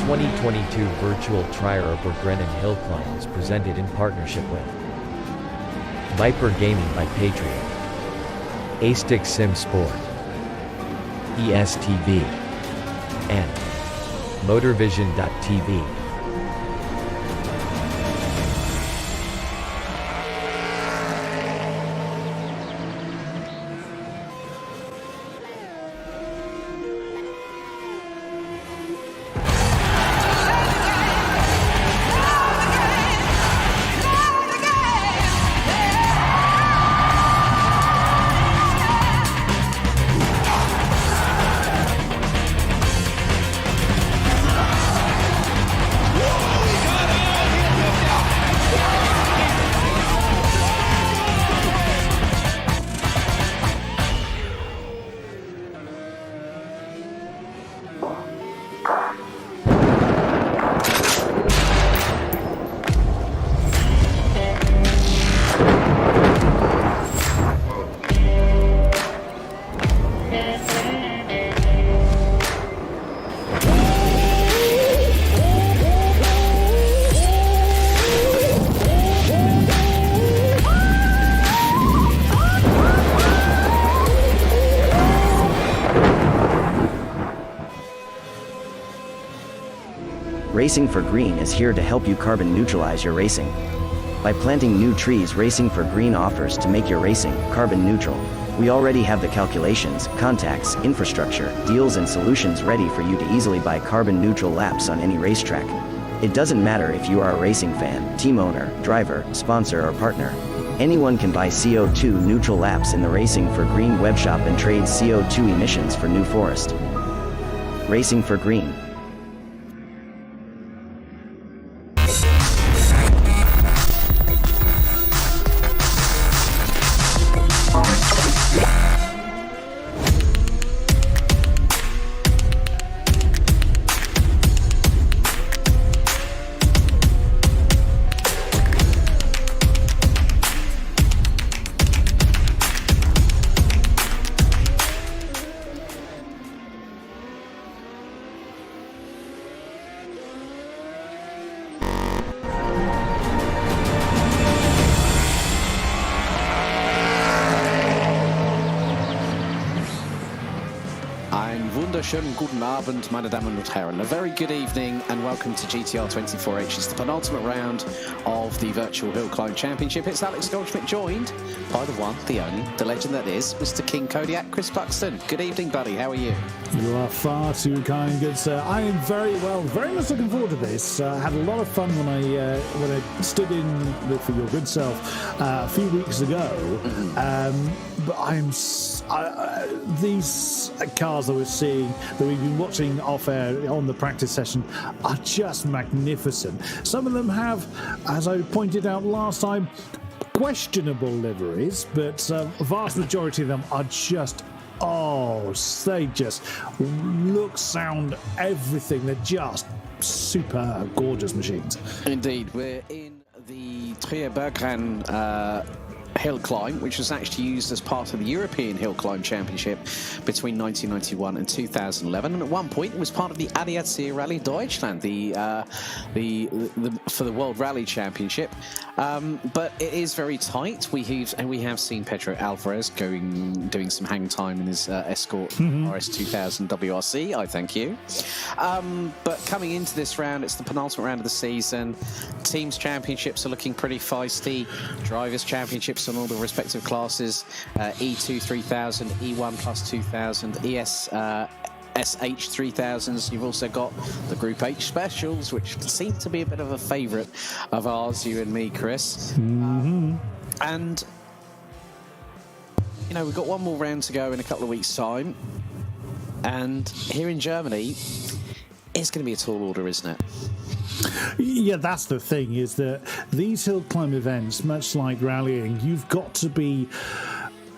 2022 virtual Trierer Bergrennen HillClimb is presented in partnership with Viper Gaming by Patriot, A-Stick Sim Sport, ESTV, and Motorvision.tv. Racing for Green is here to help you carbon neutralize your racing. By planting new trees, Racing for Green offers to make your racing carbon neutral. We already have the calculations, contacts, infrastructure, deals and solutions ready for you to easily buy carbon neutral laps on any racetrack. It doesn't matter if you are a racing fan, team owner, driver, sponsor or partner. Anyone can buy CO2 neutral laps in the Racing for Green webshop and trade CO2 emissions for new forest. Racing for Green. Wunderschönen guten Abend, meine Damen und Herren. A very good evening and welcome to GTR 24H. It's the penultimate round of the virtual HillClimb Championship. It's Alex Goldschmidt joined by the one, the only, the legend that is Mr. King Kodiak, Chris Buxton. Good evening, buddy. How are you? You are far too kind, good sir. I am very well, very much looking forward to this. I had a lot of fun when I stood in for your good self a few weeks ago. But these cars that we're seeing, that we've been watching off air on the practice session, are just magnificent. Some of them have, as I pointed out last time, questionable liveries, but a vast majority of them are just, they just look, sound, everything. They're just superb, gorgeous machines. Indeed. We're in the Trierer Bergrennen HillClimb, which was actually used as part of the European HillClimb Championship between 1991 and 2011, and at one point it was part of the ADAC Rally Deutschland, for the World Rally Championship. But it is very tight. We have seen Pedro Alvarez doing some hang time in his Escort RS2000 WRC. I thank you. But coming into this round, it's the penultimate round of the season. Teams Championships are looking pretty feisty. Drivers Championships on all the respective classes, E2 3000, E1 plus 2000, ES SH 3000s. You've also got the Group H Specials, which seem to be a bit of a favourite of ours, you and me, Chris. And, you know, we've got one more round to go in a couple of weeks' time. And here in Germany, it's going to be a tall order, isn't it? Yeah, that's the thing, is that these hill climb events, much like rallying, you've got to be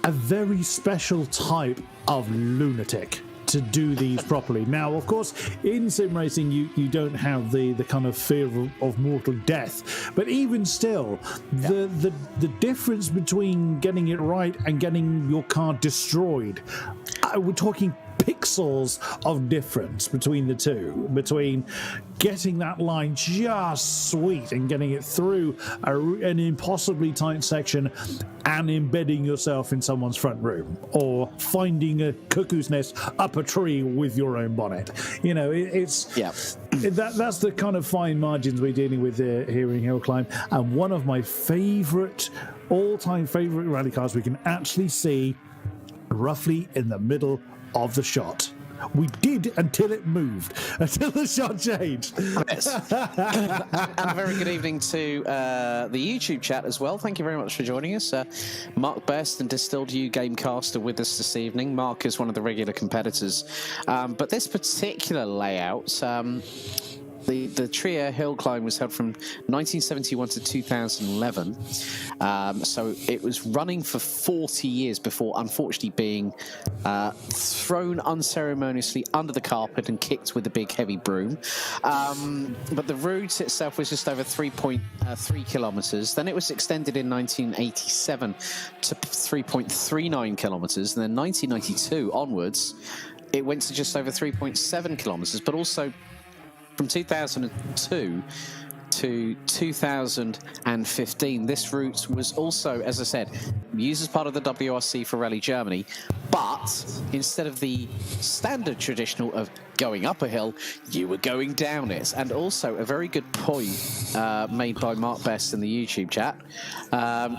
a very special type of lunatic to do these properly. Now, of course, in sim racing, you don't have the kind of fear of mortal death, but even still, the difference between getting it right and getting your car destroyed, we're talking pixels of difference between the two, between getting that line just sweet and getting it through an impossibly tight section and embedding yourself in someone's front room, or finding a cuckoo's nest up a tree with your own bonnet. You know, that's the kind of fine margins we're dealing with here in HillClimb. And one of my all-time favorite rally cars we can actually see roughly in the middle of the shot. We did until it moved, until the shot changed. Yes. And a very good evening to the YouTube chat as well. Thank you very much for joining us. Mark Best and Distilled U Gamecast are with us this evening. Mark is one of the regular competitors. But this particular layout, the Trierer HillClimb was held from 1971 to 2011. So it was running for 40 years before, unfortunately, being thrown unceremoniously under the carpet and kicked with a big heavy broom. But the route itself was just over 3.3 kilometers. Then it was extended in 1987 to 3.39 kilometers. And then 1992 onwards, it went to just over 3.7 kilometers, but also from 2002 to 2015, this route was also, as I said, used as part of the WRC for Rally Germany, but instead of the standard traditional of going up a hill, you were going down it. And also a very good point made by Mark Best in the YouTube chat.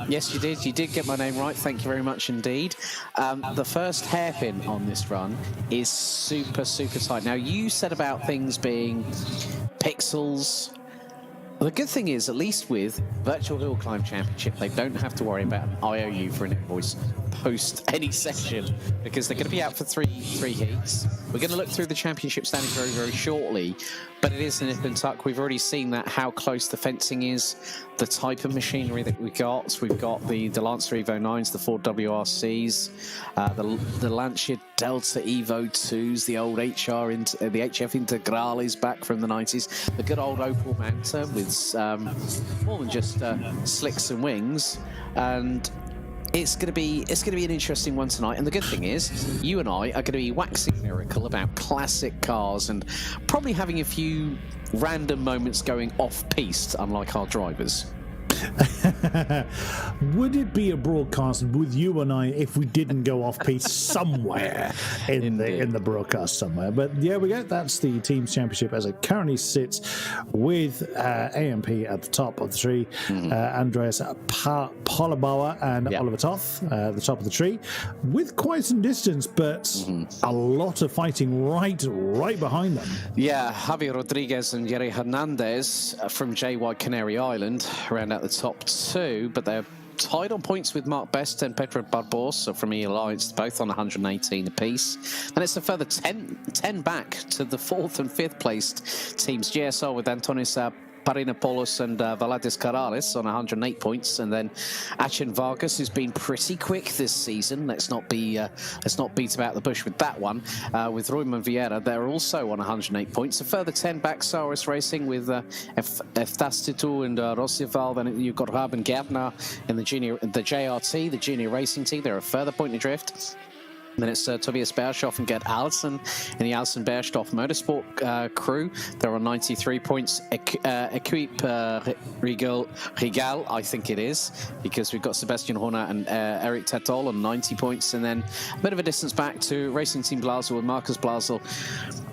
Yes, you did get my name right. Thank you very much indeed. The first hairpin on this run is super, super tight. Now, you said about things being pixels. The good thing is, at least with Virtual HillClimb Championship, they don't have to worry about an IOU for an invoice post any session, because they're going to be out for three heats. We're going to look through the championship standings very, very shortly, but it is a nip and tuck. We've already seen that, how close the fencing is, the type of machinery that we've got. We've got the Lancer Evo 9s, the Ford WRCs, the Lancia Delta Evo 2s, the old the HF Integrales back from the 90s, the good old Opel Manta with more than just slicks and wings, and it's going to be an interesting one tonight. And the good thing is, you and I are going to be waxing lyrical about classic cars and probably having a few random moments going off-piste, unlike our drivers. Would it be a broadcast with you and I if we didn't go off piece somewhere in the broadcast somewhere? But yeah, we go. That's the team's championship as it currently sits, with AMP at the top of the tree, Andreas Polabauer and Oliver Toth at the top of the tree, with quite some distance, but a lot of fighting right behind them. Yeah, Javier Rodriguez and Jerry Hernandez from JY Canary Island around at the top two, but they're tied on points with Mark Best and Pedro Barbosa from E Alliance, both on 118 apiece. And it's a further 10 back to the 4th and 5th placed teams, GSR with Antonis Parinopoulos and Valadis Corrales on 108 points, and then Achin Vargas, who's been pretty quick this season. Let's not beat about the bush with that one. With Royman Vieira, they're also on 108 points. A further 10 back, Saurus Racing with Eftastitu and Rossival. Then you've got Raben Gärtner in the JRT, the junior racing team. They're a further point adrift. Then it's Tobias Bershoff and Gerd Alsen in the Alsen Bershoff Motorsport crew. They're on 93 points. Equipe Regal, I think it is, because we've got Sebastian Horner and Eric Tetol on 90 points. And then a bit of a distance back to Racing Team Blasel with Markus Blasel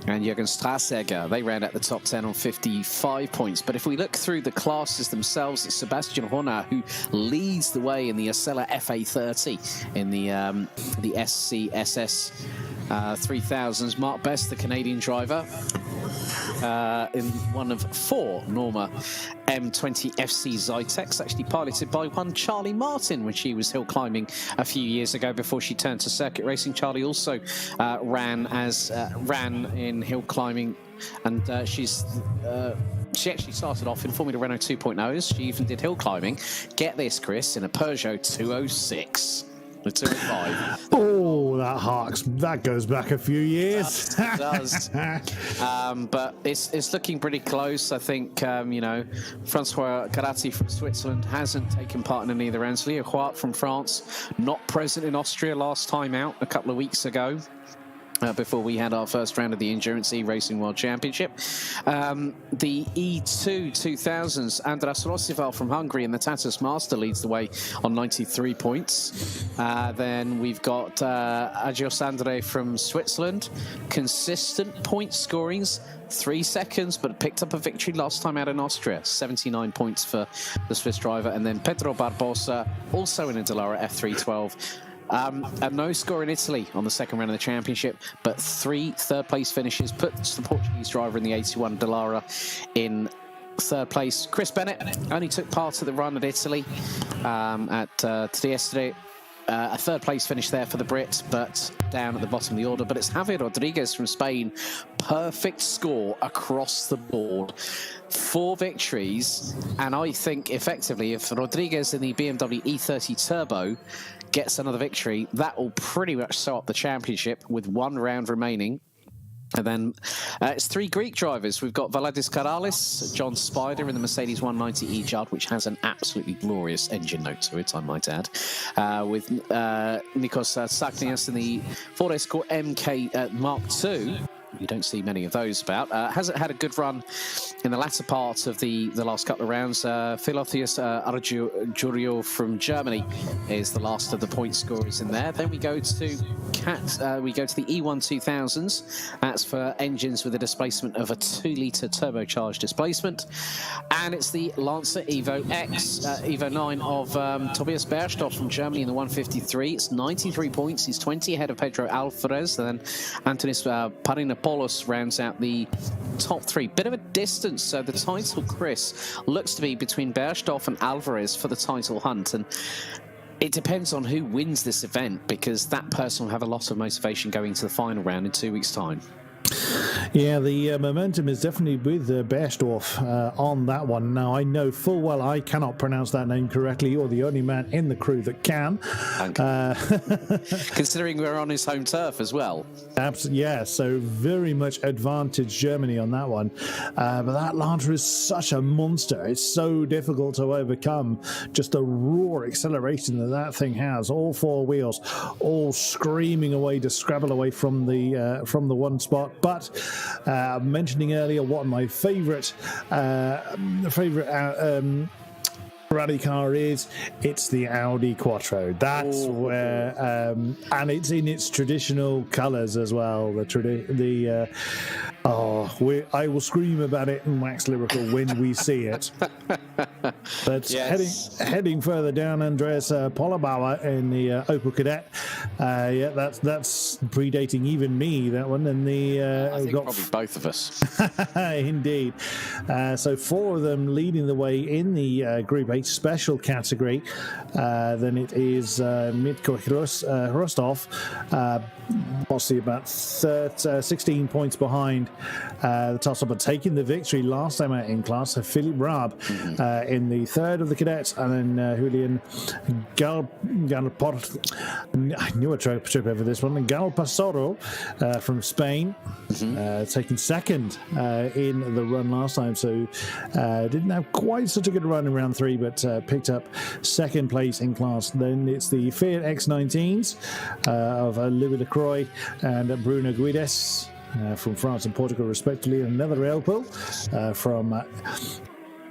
and Jürgen Strasegger. They round out the top 10 on 55 points. But if we look through the classes themselves, it's Sebastian Horner who leads the way in the Acela FA30 in the SCSS 3000s. Mark Best, the Canadian driver, in one of 4 Norma M20 FC Zytex, actually piloted by one Charlie Martin when she was hill climbing a few years ago before she turned to circuit racing. Charlie also ran in hill climbing, and she actually started off in Formula Renault 2.0s. She even did hill climbing. Get this, Chris, in a Peugeot 206. The 205. Oh, that goes back a few years. It does. But it's looking pretty close. I think Francois Garatti from Switzerland hasn't taken part in any of the rounds. Leo Huart from France, not present in Austria last time out a couple of weeks ago. before we had our first round of the Endurance E-Racing World Championship. The E2 2000s, Andras Rossival from Hungary and the Tatus Master leads the way on 93 points. Then we've got Agios Andre from Switzerland. Consistent point scorings, 3 seconds, but picked up a victory last time out in Austria. 79 points for the Swiss driver. And then Pedro Barbosa, also in a Dallara F312. A no score in Italy on the second round of the championship, but 3 third-place finishes puts the Portuguese driver in the 81 Dallara in third place. Chris Bennett only took part of the run at Italy at Trieste. A third-place finish there for the Brit, but down at the bottom of the order. But it's Javier Rodriguez from Spain. Perfect score across the board. 4 victories, and I think, effectively, if Rodriguez in the BMW E30 Turbo gets another victory, that will pretty much sew up the championship with 1 round remaining. And then it's 3 Greek drivers. We've got Valadis Karalis, John Spider in the Mercedes 190 E-Judd, which has an absolutely glorious engine note to it, I might add. With Nikos Saknias in the Ford Escort MK Mark II. You don't see many of those about. Hasn't had a good run in the latter part of the last couple of rounds. Philotheus Arjurio from Germany is the last of the point scorers in there. Then we go to the E1 2000s. That's for engines with a displacement of a 2-litre turbocharged displacement. And it's the Lancer Evo X, Evo 9 of Tobias Bergstoff from Germany in the 153. It's 93 points. He's 20 ahead of Pedro Alvarez. And then Antonis Parinopoulos rounds out the top 3. Bit of a distance. So the title, Chris, looks to be between Bergstoff and Alvarez for the title hunt. And it depends on who wins this event, because that person will have a lot of motivation going to the final round in 2 weeks' time. Yeah, the momentum is definitely with Bergstoff on that one. Now, I know full well I cannot pronounce that name correctly. You're the only man in the crew that can. Considering we're on his home turf as well. Absolutely, yeah. So very much advantage Germany on that one. But that Lancer is such a monster. It's so difficult to overcome. Just the raw acceleration that thing has. All 4 wheels, all screaming away to scrabble away from the one spot. But mentioning earlier, one of my favourite rally car is, it's the Audi Quattro. That's where, and it's in its traditional colours as well. I will scream about it and wax lyrical when we see it. But yes. heading further down, Andreas Pollerbauer in the Opel Kadett. That's predating even me, that one. And I think probably both of us. Indeed. So 4 of them leading the way in the Group 8 special category. Then it is Mitko Rostov, possibly about 16 points behind the toss-up, but taking the victory last time out in class. Philip Raab in the 3rd of the cadets, and then Julian Galport, I knew a trip over this one, and Galpasoro from Spain, taking 2nd in the run last time, so didn't have quite such a good run in round 3, but picked up 2nd place in class. Then it's the Fiat X19s of Louis Lacroix and Bruno Guides from France and Portugal, respectively. Another Opel from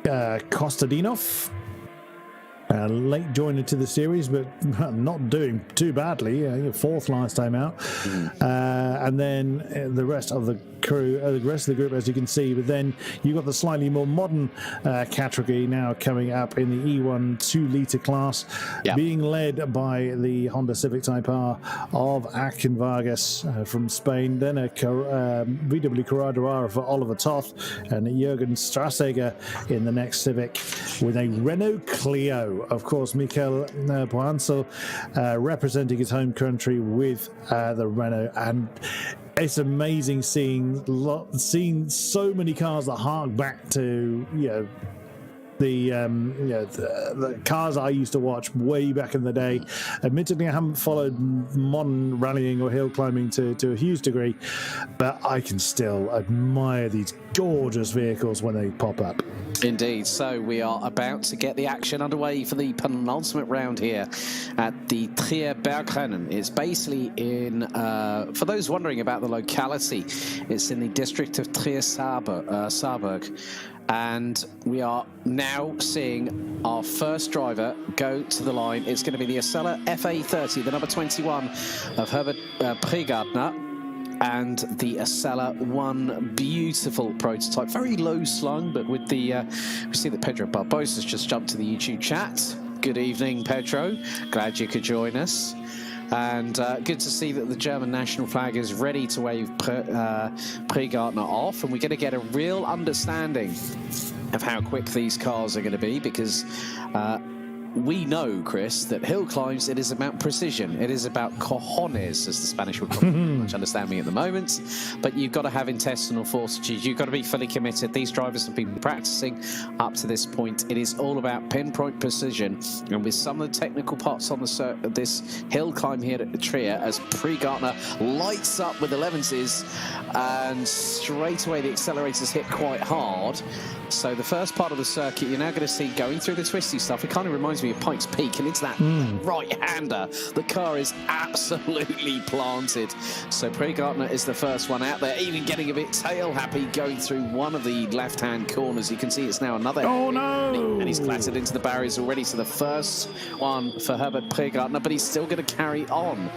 Kostadinov. Late joiner to the series, but not doing too badly. 4th last time out. And then the rest of the crew, the rest of the group, as you can see. But then you've got the slightly more modern category now coming up in the E1 2-litre class, being led by the Honda Civic Type R of Akin Vargas from Spain. Then a VW Corrado for Oliver Toth, and Jürgen Strasseger in the next Civic with a Renault Clio. Of course, Michael Poansel representing his home country with the Renault, and it's amazing seeing so many cars that hark back to the cars I used to watch way back in the day. Admittedly, I haven't followed modern rallying or hill climbing to a huge degree, but I can still admire these gorgeous vehicles when they pop up. Indeed. So we are about to get the action underway for the penultimate round here at the Trierer Bergrennen. It's basically in, for those wondering about the locality, it's in the district of Trierer-Saarburg. And we are now seeing our first driver go to the line. It's going to be the Acela FA30, the number 21 of Herbert Pregartner. And the Acela 1 beautiful prototype, very low slung, but with the we see that Pedro Barbosa's just jumped to the YouTube chat. Good evening, Pedro, glad you could join us. And good to see that the German national flag is ready to wave Pregartner off, and we're going to get a real understanding of how quick these cars are going to be, because we know, Chris, that hill climbs, it is about precision. It is about cojones, as the Spanish would probably much understand me at the moment. But you've got to have intestinal fortitude. You've got to be fully committed. These drivers have been practicing up to this point. It is all about pinpoint precision. And with some of the technical parts on this hill climb here at Trierer, as Pregartner lights up with the 11s, and straight away the accelerators hit quite hard. So the first part of the circuit, you're now going to see going through the twisty stuff. It kind of reminds me of Pikes Peak, and it's that right-hander. The car is absolutely planted. So Pregartner is the first one out there, even getting a bit tail-happy going through one of the left-hand corners. You can see it's now another. Oh, no! And he's clattered into the barriers already. So the first one for Herbert Pregartner, but he's still going to carry on.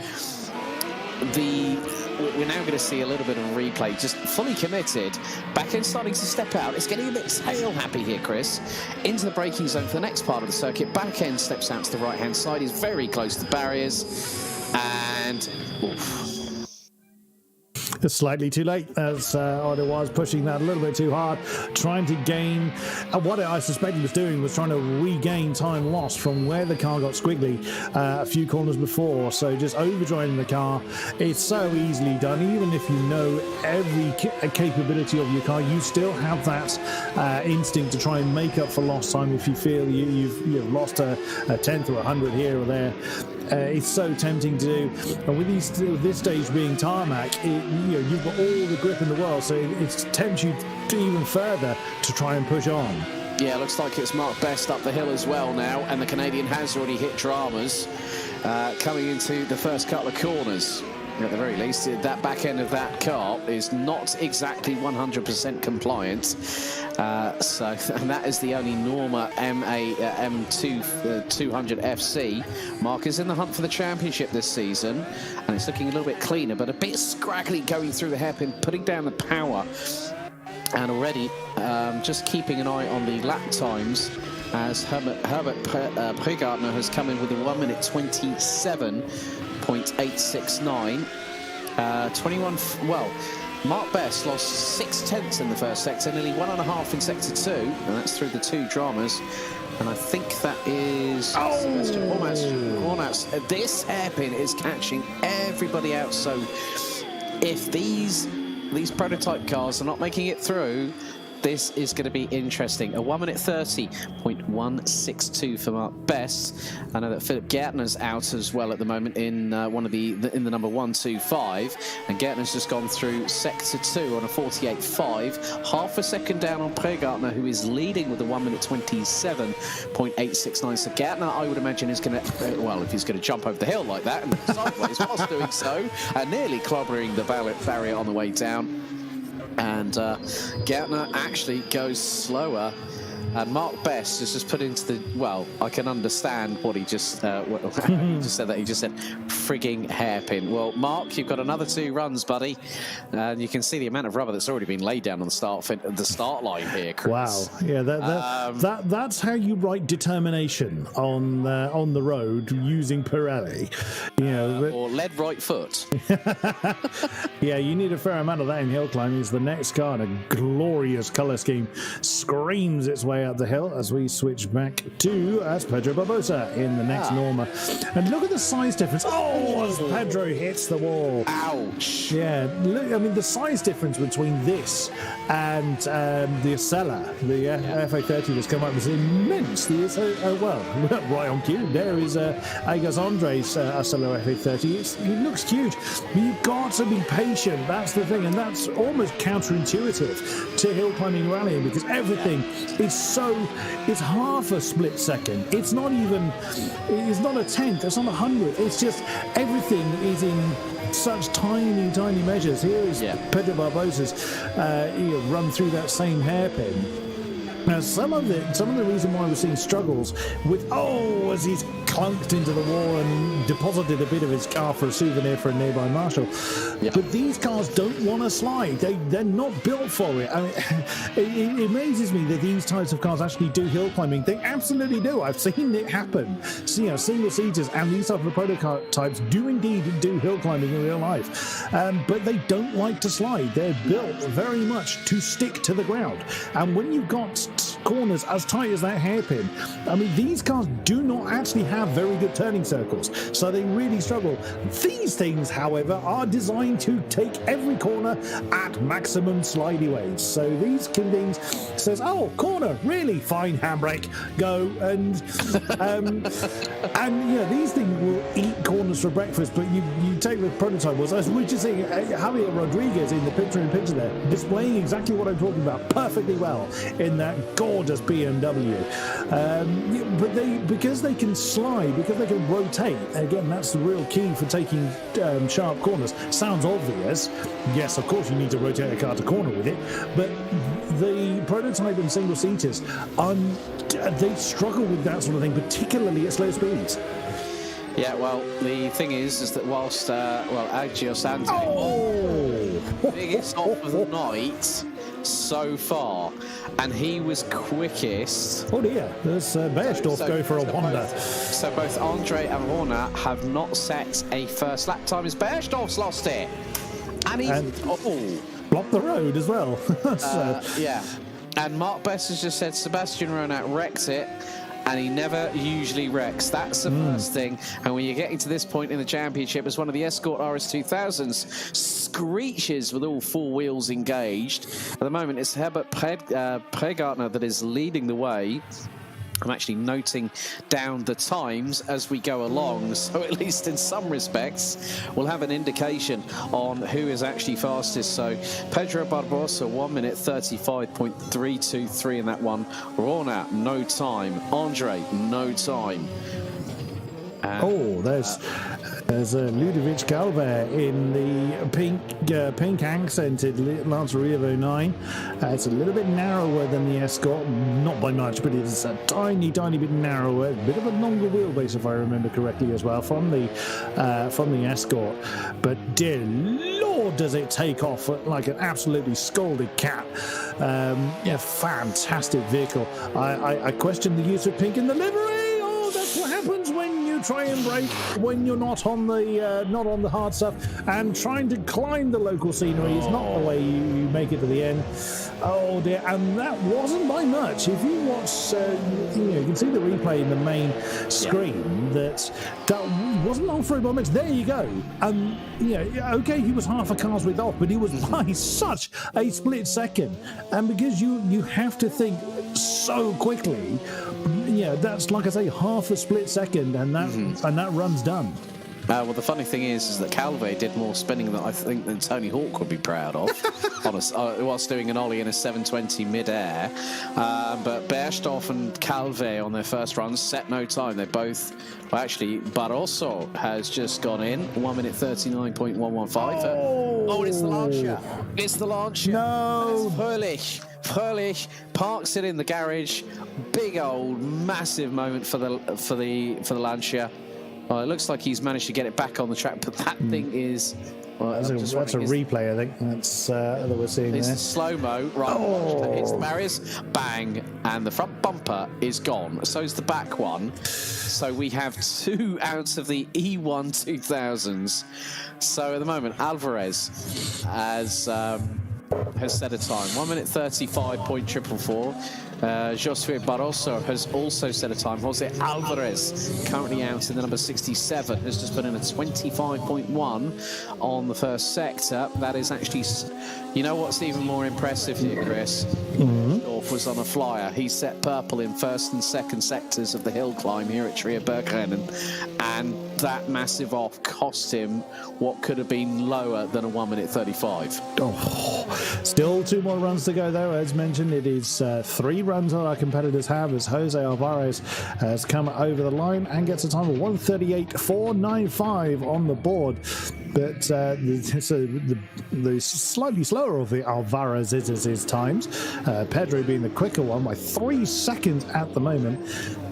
We're now going to see a little bit of a replay, just fully committed. Back end starting to step out. It's getting a bit tail happy here, Chris. Into the braking zone for the next part of the circuit. Back end steps out to the right-hand side. He's very close to the barriers. And oof. It's slightly too late, as Oda was pushing that a little bit too hard, trying to gain. What I suspect he was doing was trying to regain time lost from where the car got squiggly a few corners before. So just overdriving the car, it's so easily done. Even if you know every capability of your car, you still have that instinct to try and make up for lost time if you feel you've lost a tenth or 100 here or there. It's so tempting to do, and with this stage being tarmac, you've got all the grip in the world, so it tempts you even further to try and push on. Yeah, looks like it's Mark Best up the hill as well now, and the Canadian has already hit dramas coming into the first couple of corners. At the very least, that back end of that car is not exactly 100% compliant. And that is the only Norma M200 FC. Mark is in the hunt for the championship this season, and it's looking a little bit cleaner, but a bit scraggly going through the hairpin, putting down the power. And already just keeping an eye on the lap times, as Herbert Pregartner has come in with a 1 minute 27.869. 21. Well, Mark Best lost 6/10 in the first sector, nearly 1.5 in sector 2, and that's through the 2 dramas. And I think that is almost this hairpin is catching everybody out. So if these prototype cars are not making it through, this is going to be interesting. A 1 minute 30.162 for Mark Best. I know that Philip Gärtner's out as well at the moment in in the number 125, and Gärtner's just gone through sector 2 on a 48.5, half a second down on Pregartner, who is leading with a 1 minute 27.869. So Gärtner, I would imagine, is going to if he's going to jump over the hill like that and sideways whilst doing so, and nearly clobbering the barrier on the way down. And Gärtner actually goes slower. And Mark Best has just put into the, I can understand what he just, he just said frigging hairpin. Well, Mark, you've got another 2 runs, buddy. And you can see the amount of rubber that's already been laid down on the start line here, Chris. Wow. Yeah, that's how you write determination on the road using Pirelli. Or lead right foot. Yeah, you need a fair amount of that in hill climbing. The next car in a glorious colour scheme screams its way way up the hill as we switch back to Pedro Barbosa in the next Norma. And look at the size difference. Oh, as Pedro hits the wall. Ouch. Yeah, look, I mean, the size difference between this and the Acela, the FA30 that's come up, is immense. Well, right on cue. There is Agos Andre's Acela FA30. It looks huge. But you've got to be patient. That's the thing. And that's almost counterintuitive to hill climbing rallying, because everything is it's half a split second. It's not a tenth, it's not 100. It's just everything is in such tiny measures. Here is Pedro Barbosa's run through that same hairpin. Now, some of the reason why we're seeing struggles with as he's clunked into the wall and deposited a bit of his car for a souvenir for a nearby marshal. Yeah. But these cars don't want to slide. They're not built for it. I mean, it amazes me that these types of cars actually do hill climbing. They absolutely do. I've seen it happen. So, single seaters and these type of prototypes do indeed do hill climbing in real life. But they don't like to slide. They're built very much to stick to the ground. And when you've got corners as tight as that hairpin, I mean, these cars do not actually have very good turning circles, so they really struggle. These things, however, are designed to take every corner at maximum slidey ways. So these things says, corner, really fine handbrake, go, and these things will eat corners for breakfast. But you take the prototype was, as we just seeing Javier Rodriguez in the picture there, displaying exactly what I'm talking about perfectly well in that gorgeous BMW. But because they can slide, because they can rotate, again, that's the real key for taking sharp corners. Sounds obvious. Yes, of course you need to rotate a car to corner with it, but the prototype and single seaters, they struggle with that sort of thing, particularly at slow speeds. Yeah, well, the thing is that whilst Agio Santo, biggest off of the night so far, and he was quickest. Oh dear, there's Beiersdorf go for a Honda. So both Andre and Horner have not set a first lap time as Beiersdorf's lost it. And he's blocked the road as well. Yeah. And Mark Best has just said Sebastian Ronat wrecked it, and he never usually wrecks. That's the first thing. And when you're getting to this point in the championship, as one of the Escort RS2000s screeches with all four wheels engaged, at the moment it's Herbert Pregartner that is leading the way. I'm actually noting down the times as we go along, so at least in some respects we'll have an indication on who is actually fastest. So Pedro Barbosa 1 minute 35.323 in that one. Rona, no time. Andre, no time. There's Ludovic Calvet in the pink accented Lancer Evo 9. It's a little bit narrower than the Escort, not by much, but it's a tiny bit narrower, a bit of a longer wheelbase if I remember correctly as well from the Escort. But dear Lord, does it take off like an absolutely scalded cat. Fantastic vehicle. I question the use of pink in the livery. That's what happens when you try and brake when you're not on the hard stuff, and trying to climb the local scenery is not the way you make it to the end. Oh dear, and that wasn't by much. If you watch, you can see the replay in the main screen. That wasn't long for by much. There you go. Okay, he was half a car's width off, but he was by such a split second, and because you have to think so quickly. That's like I say, half a split second, and that run's done. Well, the funny thing is that Calvet did more spinning than I think than Tony Hawk would be proud of, whilst doing an ollie in a 720 mid-air. But Beiersdorf and Calvet on their first runs set no time. They both, Barroso has just gone in 1 minute 39.115. And it's the Lancia. It's the Lancia. No, Fröhlich parks it in the garage. Big old massive moment for the Lancia. Well, it looks like he's managed to get it back on the track, but that thing is. Well, that's a replay, I think. That's that we're seeing there. It's slow-mo, right? Hits the barriers, bang, and the front bumper is gone. So's the back one. So we have 2 out of the E1 2000s. So at the moment, Alvarez has has set a time. 1 minute 35.444. Josue Barroso has also set a time. Jose Alvarez, currently out in the number 67, has just put in a 25.1 on the first sector. That is actually, you know what's even more impressive here, Chris? Dorf was on a flyer. He set purple in first and second sectors of the hill climb here at Trierer Bergrennen, and that massive off cost him what could have been lower than a 1 minute 35. Still 2 more runs to go, though. As mentioned, it is 3 runs that our competitors have, as Jose Alvarez has come over the line and gets a time of 1:38.495 on the board. But the slightly slower of the Alvarez is his times. Pedro being the quicker one by 3 seconds at the moment.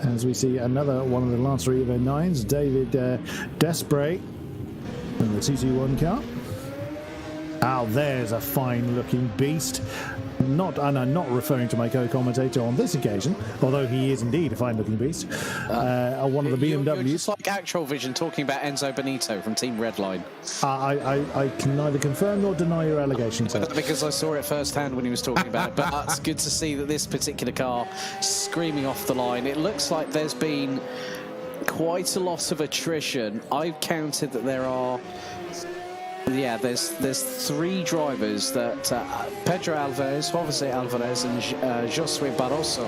As we see another one of the last 3 of their 9s, David Desprez in the TC1 car. There's a fine-looking beast. And I'm not referring to my co-commentator on this occasion, although he is indeed a fine-looking beast. One of the BMWs. You're just like Actual Vision talking about Enzo Benito from Team Redline. I can neither confirm nor deny your allegations. Because I saw it firsthand when he was talking about it. But it's good to see that this particular car screaming off the line. It looks like there's been quite a lot of attrition. I've counted that there are... Yeah, there's 3 drivers that Pedro Alvarez, Jose Alvarez, and Josue Barroso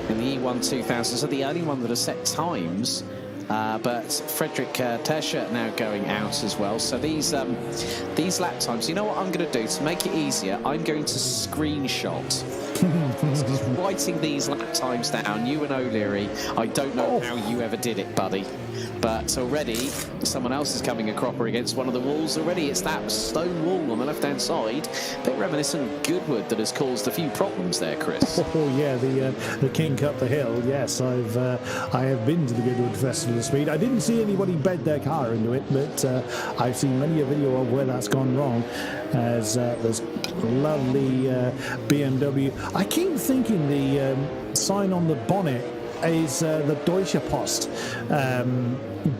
in the E1 2000s are the only one that have set times. But Frederick Tescher now going out as well. So these lap times, you know what I'm going to do to make it easier? I'm going to screenshot. Just writing these lap times down. You and O'Leary, I don't know how you ever did it, buddy. But already, someone else is coming a cropper against one of the walls already. It's that stone wall on the left-hand side. A bit reminiscent of Goodwood that has caused a few problems there, Chris. Oh, yeah, the King Cup the Hill. Yes, I have been to the Goodwood Festival of Speed. I didn't see anybody bed their car into it, but I've seen many a video of where that's gone wrong. As this lovely BMW. I keep thinking the sign on the bonnet is the Deutsche Post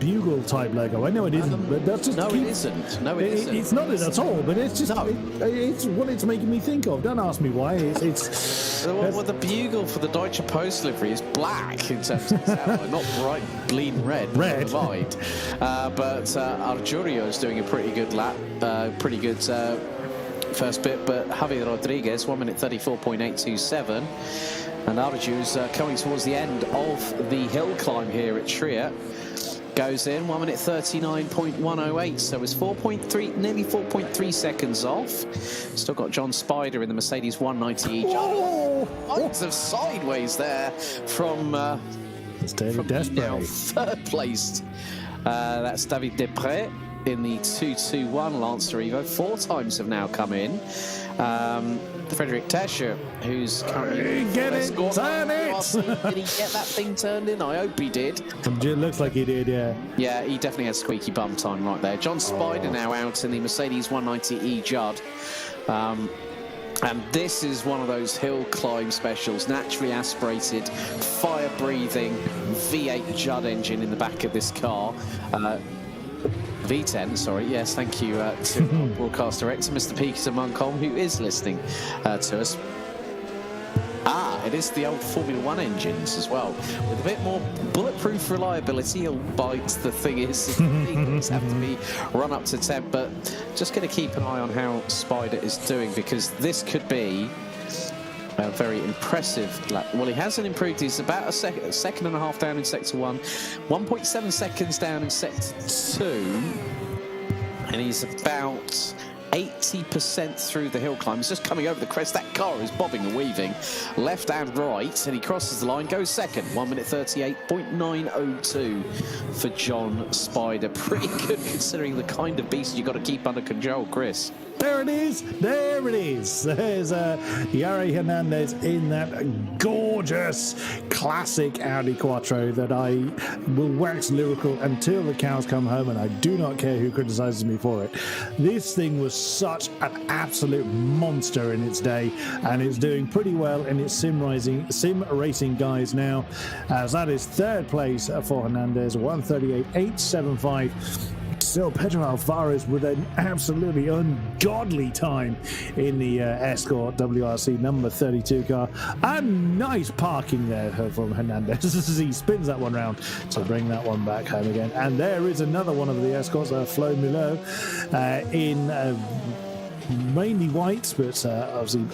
bugle type logo. I know it isn't, but that's just... No, it isn't. No, it isn't. It's not it at all, but it's just... No. It's what it's making me think of. Don't ask me why. Well, the bugle for the Deutsche Post livery is black in terms of its outline, not bright, bleeding red. But Arjurio is doing a pretty good lap, pretty good first bit, but Javier Rodriguez, 1 minute 34.827. And Arju's coming towards the end of the hill climb here at Trierer. Goes in 1 minute 39.108, so it's nearly 4.3 seconds off. Still got John Spider in the Mercedes 190E. Lots of sideways there from David Desprez. Third placed. That's David Desprez in the 221 Lancer Evo. 4 times have now come in. Frederick Tescher, who's currently... Turn it! Did he get that thing turned in? I hope he did. It looks like he did, yeah. Yeah, he definitely had squeaky bum time right there. John Spider now out in the Mercedes 190E Judd. And this is one of those hill climb specials, naturally aspirated, fire-breathing V8 Judd engine in the back of this car. V10, sorry, yes, thank you to our broadcast director, Mr. Peter Muncombe, who is listening to us. It is the old Formula 1 engines as well, with a bit more bulletproof reliability, albeit the thing is, things have to be run up to temp, but just going to keep an eye on how Spider is doing, because this could be a very impressive lap. Well, he hasn't improved. He's about a second and a half down in Sector 1, 1.7 seconds down in Sector 2, and he's about 80% through the hill climb. He's just coming over the crest. That car is bobbing and weaving left and right, and he crosses the line, goes second. 1 minute 38.902 for John Spider. Pretty good considering the kind of beast you've got to keep under control, Chris. There it is. There it is. There's Yari Hernandez in that gorgeous classic Audi Quattro that I will wax lyrical until the cows come home, and I do not care who criticizes me for it. This thing was such an absolute monster in its day, and it's doing pretty well in its sim racing guys now, as that is third place for Hernandez, 138.875. Still, Pedro Alvarez with an absolutely ungodly time in the Escort WRC number 32 car. And nice parking there from Hernandez as he spins that one round to bring that one back home again. And there is another one of the Escorts, Flo Mulot, in mainly white, but obviously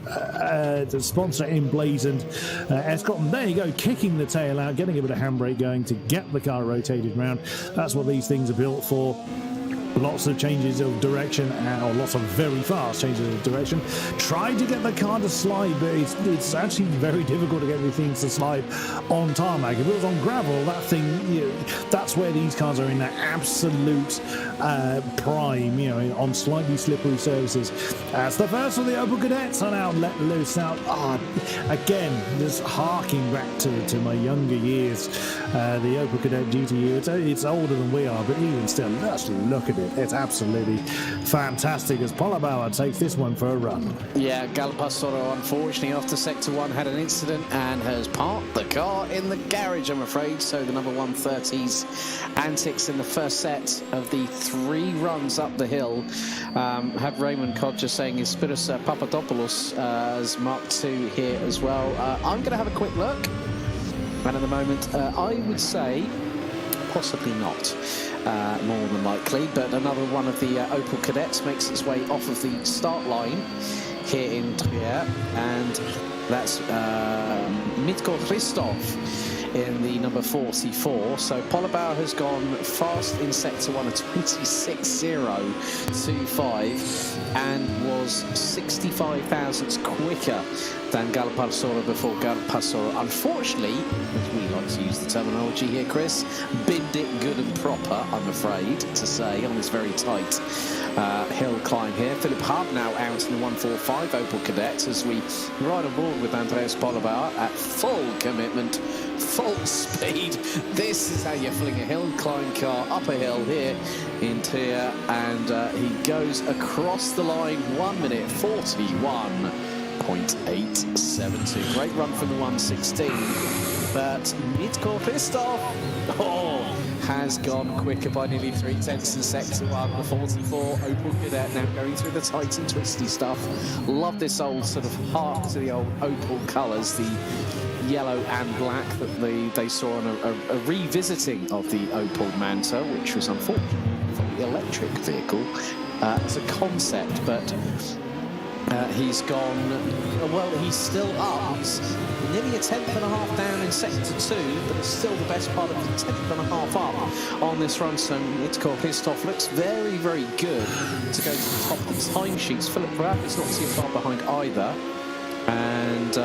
the sponsor emblazoned Escort. And there you go, kicking the tail out, getting a bit of handbrake going to get the car rotated round. That's what these things are built for. Lots of changes of direction, or lots of very fast changes of direction. Tried to get the car to slide, but it's actually very difficult to get these things to slide on tarmac. If it was on gravel, that thing, that's where these cars are in their absolute prime, on slightly slippery surfaces. As the first of the Opel Cadets are now let loose. Now, again, just harking back to my younger years, the Opel Cadet GTU. It's older than we are, but even still, just look at it. It's absolutely fantastic as Polabauer takes this one for a run. Yeah, Galpassoro, unfortunately, after Sector 1 had an incident and has parked the car in the garage, I'm afraid. So the number 130's antics in the first set of the 3 runs up the hill had Raymond Codger saying his Spiros Papadopoulos as Mark 2 here as well. I'm going to have a quick look. And at the moment, I would say possibly not. More than likely, but another one of the Opel Cadets makes its way off of the start line here in Trierer, and that's Mitko Christoph in the number 44. So Polabauer has gone fast in Sector 1 at 26.025 and was 65 thousandths quicker than Galpassoro before Galpassoro, unfortunately, as we like to use the terminology here, Chris, binned it good and proper, I'm afraid to say, on this very tight hill climb here. Philip Hub now out in the 145 Opel Cadets as we ride on board with Andreas Polabauer at full commitment, full speed. This is how you fling a hill climb car up a hill here in Trierer, and he goes across the line 1 minute 41.872. Great run from the 116, but Mitko Christoph has gone quicker by nearly 3/10 in Sector 1. The 44 Opel Cadet now going through the tight and twisty stuff. Love this old sort of hark to the old Opel colours, the yellow and black that they saw on a revisiting of the Opel Manta, which was unfortunately for the electric vehicle as a concept, but he's gone, well, he's still up. He's nearly a 10.5 down in Sector 2, but it's still the best part of the 10.5 up on this run. So Mitko Christoph looks very, very good to go to the top of the timesheets. Philip Rapp is not too far behind either. And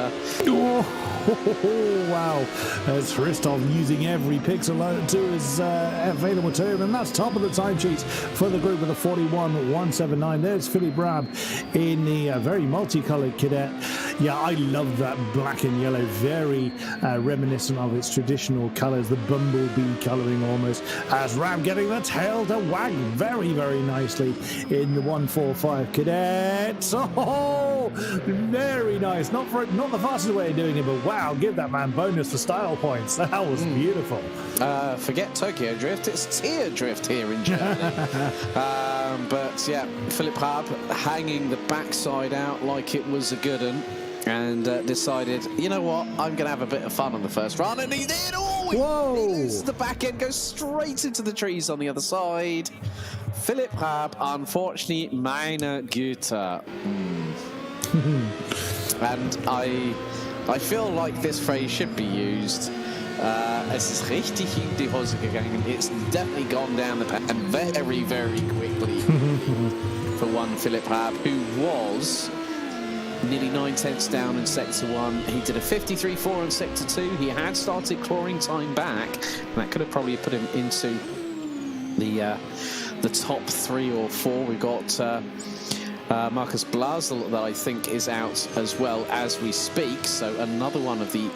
wow, as Christoph using every pixel to his available to him, and that's top of the timesheets for the group with a 41.179. There's Philip Raab in the very multicolored Cadet. Yeah, I love that black and yellow, very reminiscent of its traditional colors, the bumblebee coloring almost, as Raab getting the tail to wag very, very nicely in the 145 Cadet. Oh, very nice. Not the fastest way of doing it, but wow, give that man bonus for style points. That was beautiful. Forget Tokyo Drift, it's Tier Drift here in Germany. But yeah, Philip Raab hanging the backside out like it was a good one, and decided, you know what, I'm going to have a bit of fun on the first run, and he did. He loses the back end, goes straight into the trees on the other side. Philip Raab, unfortunately, meine Güte. And I feel like this phrase should be used. Es ist richtig in die Hose gegangen. It's definitely gone down the pan very, very quickly for one Philip Raab, who was nearly 9/10 down in Sector 1. He did a 53.4 in Sector 2. He had started clawing time back, and that could have probably put him into the top 3 or 4. We've got Marcus Blasel that I think is out as well as we speak. So another one of the...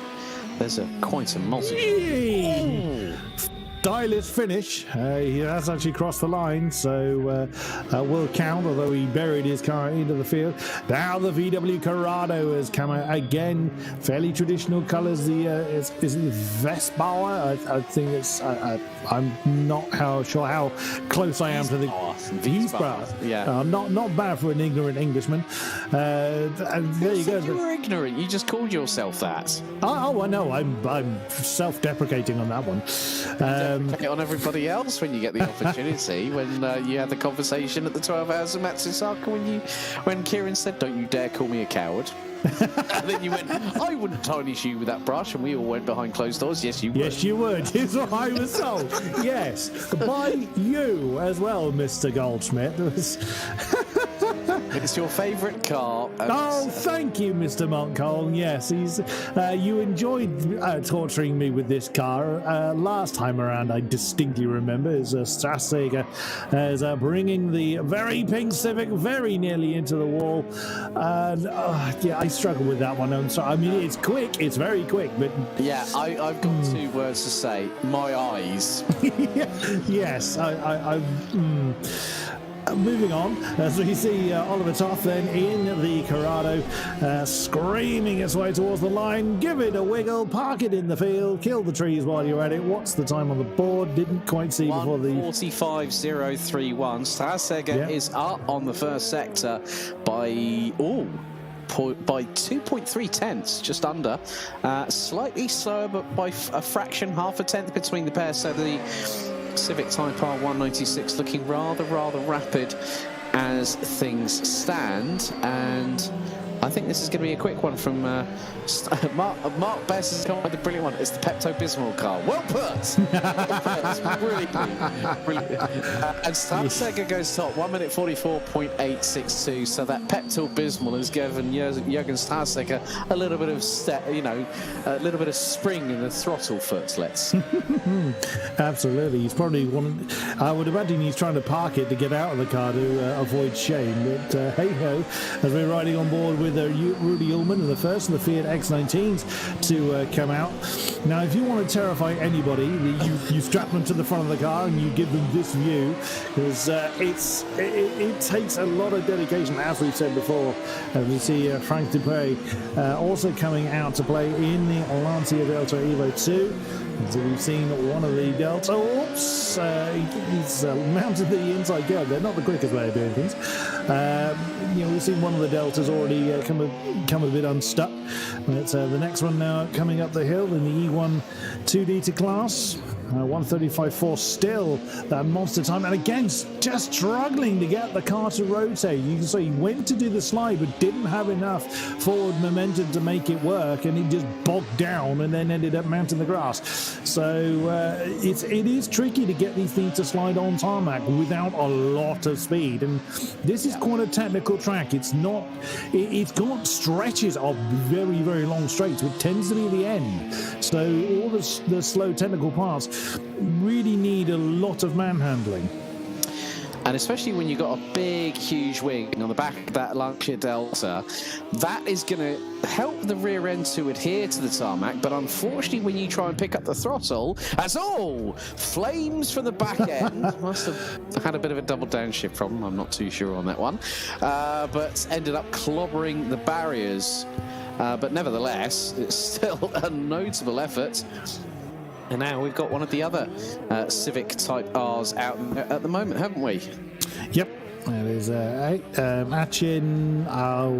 There's quite a multitude. stylish finish. He has actually crossed the line, so will count, although he buried his car into the field. Now the VW Corrado has come out again. Fairly traditional colours. The is it Vespauer? I think it's. I'm not sure how close I am to the Wiesbauer. Yeah, not bad for an ignorant Englishman. And there you go. You were ignorant. You just called yourself that. Oh, I know. I'm self-deprecating on that one. On everybody else when you get the opportunity. When you had the conversation at the 12 Hours of Matsusaka when Kieran said, "Don't you dare call me a coward." And then you went, "I wouldn't tarnish you with that brush," and we all went behind closed doors. Yes, you would. Yes, you would. Is what I was told. Yes, by you as well, Mr. Goldschmidt. It's your favourite car. Oh, thank you, Mr. Montcalm. Yes, you enjoyed torturing me with this car. Last time around, I distinctly remember, is Strasseger as bringing the very pink Civic very nearly into the wall. And yeah, I struggle with that one. I'm sorry. I mean, it's quick. It's very quick, but yeah, I've got two words to say. My eyes. Yes, moving on, as we see Oliver Toth then in the Corrado, screaming its way towards the line. Give it a wiggle, park it in the field, kill the trees while you're at it. What's the time on the board? Didn't quite see before the 1:45.031. Strasseger is up on the first sector by 2.3 tenths, just under. Slightly slower, but by a fraction, half a tenth between the pair. So the Civic Type R 196 looking rather rapid as things stand, and I think this is going to be a quick one from Mark Bess has come up with a brilliant one. It's the Pepto-Bismol car. Well put! Brilliant. And Strasseger goes top, 1 minute 44.862. So that Pepto-Bismol has given Jürgen Strasseger a little bit of a little bit of spring in the throttle foot. Let's. Absolutely. He's probably I would imagine he's trying to park it to get out of the car to avoid shame. But hey ho, as we're riding on board with Rudy Ullmann, the first of the Fiat X19s to come out. Now, if you want to terrify anybody, you strap them to the front of the car and you give them this view, because it takes a lot of dedication, as we've said before. We see Frank Dupre also coming out to play in the Lancia Delta Evo 2. So we've seen one of the Delta. Oops! He's mounted the inside guard. They're not the quickest way of doing things. We've seen one of the Deltas already come a bit unstuck. But the next one now coming up the hill in the E1 2-litre class. 1:35.4 still that monster time, and again just struggling to get the car to rotate. You can see he went to do the slide but didn't have enough forward momentum to make it work, and he just bogged down and then ended up mounting the grass. So it is tricky to get these things to slide on tarmac without a lot of speed, and this is quite a technical track. It's got stretches of very long straights, which tends to be the end. So all the slow technical parts really need a lot of manhandling. And especially when you've got a big, huge wing on the back of that Lancia Delta, that is going to help the rear end to adhere to the tarmac. But unfortunately, when you try and pick up the throttle, that's all flames from the back end. Must have had a bit of a double downshift problem. I'm not too sure on that one. But ended up clobbering the barriers. But nevertheless, it's still a notable effort. And now we've got one of the other Civic Type Rs out at the moment, haven't we? Yep. It is Achin,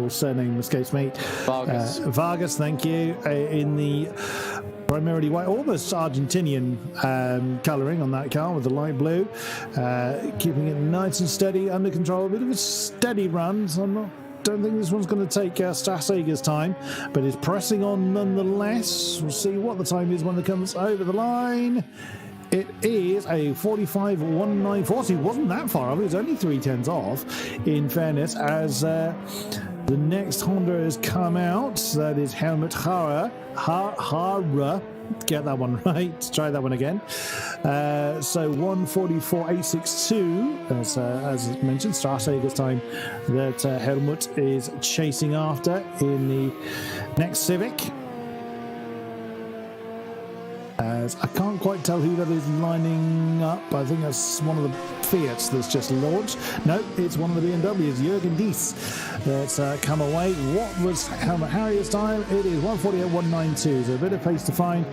surname escapes me. Vargas, thank you. In the primarily white, almost Argentinian colouring on that car with the light blue. Keeping it nice and steady, under control. A bit of a steady run, so don't think this one's going to take Strasseger's time, but is pressing on nonetheless. We'll see what the time is when it comes over the line. It is a 45.1940. Wasn't that far off. It was only 3/10 off, in fairness, as the next Honda has come out. That is Helmut Hara. Get that one right. Let's try that one again. So 1:44.862, as mentioned, Strasseger's time that Helmut is chasing after in the next Civic. As I can't quite tell who that is lining up. I think that's one of the Fiats that's just launched. No, it's one of the BMWs, Jürgen Dies, that's come away. What was Helmut Harrier's time? It is 148.192, so a bit of pace to find.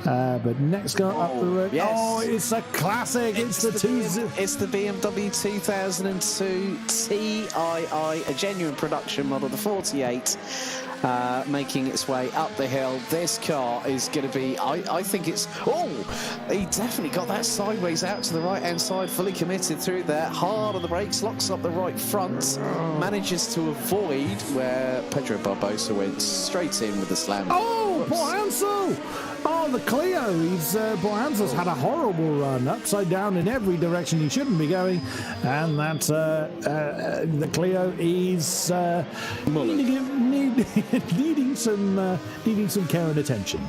But next car up the road. Yes. Oh, it's a classic. It's the BMW 2002 Tii, a genuine production model, the 48. Making its way up the hill. This car is going to be, I think it's, he definitely got that sideways out to the right hand side, fully committed through there, hard on the brakes, locks up the right front, manages to avoid where Pedro Barbosa went straight in with the slam. Oh, poor Hansel! Oh, the Clio. Poor Hansel's had a horrible run, upside down in every direction he shouldn't be going, and that the Clio is needing some care and attention.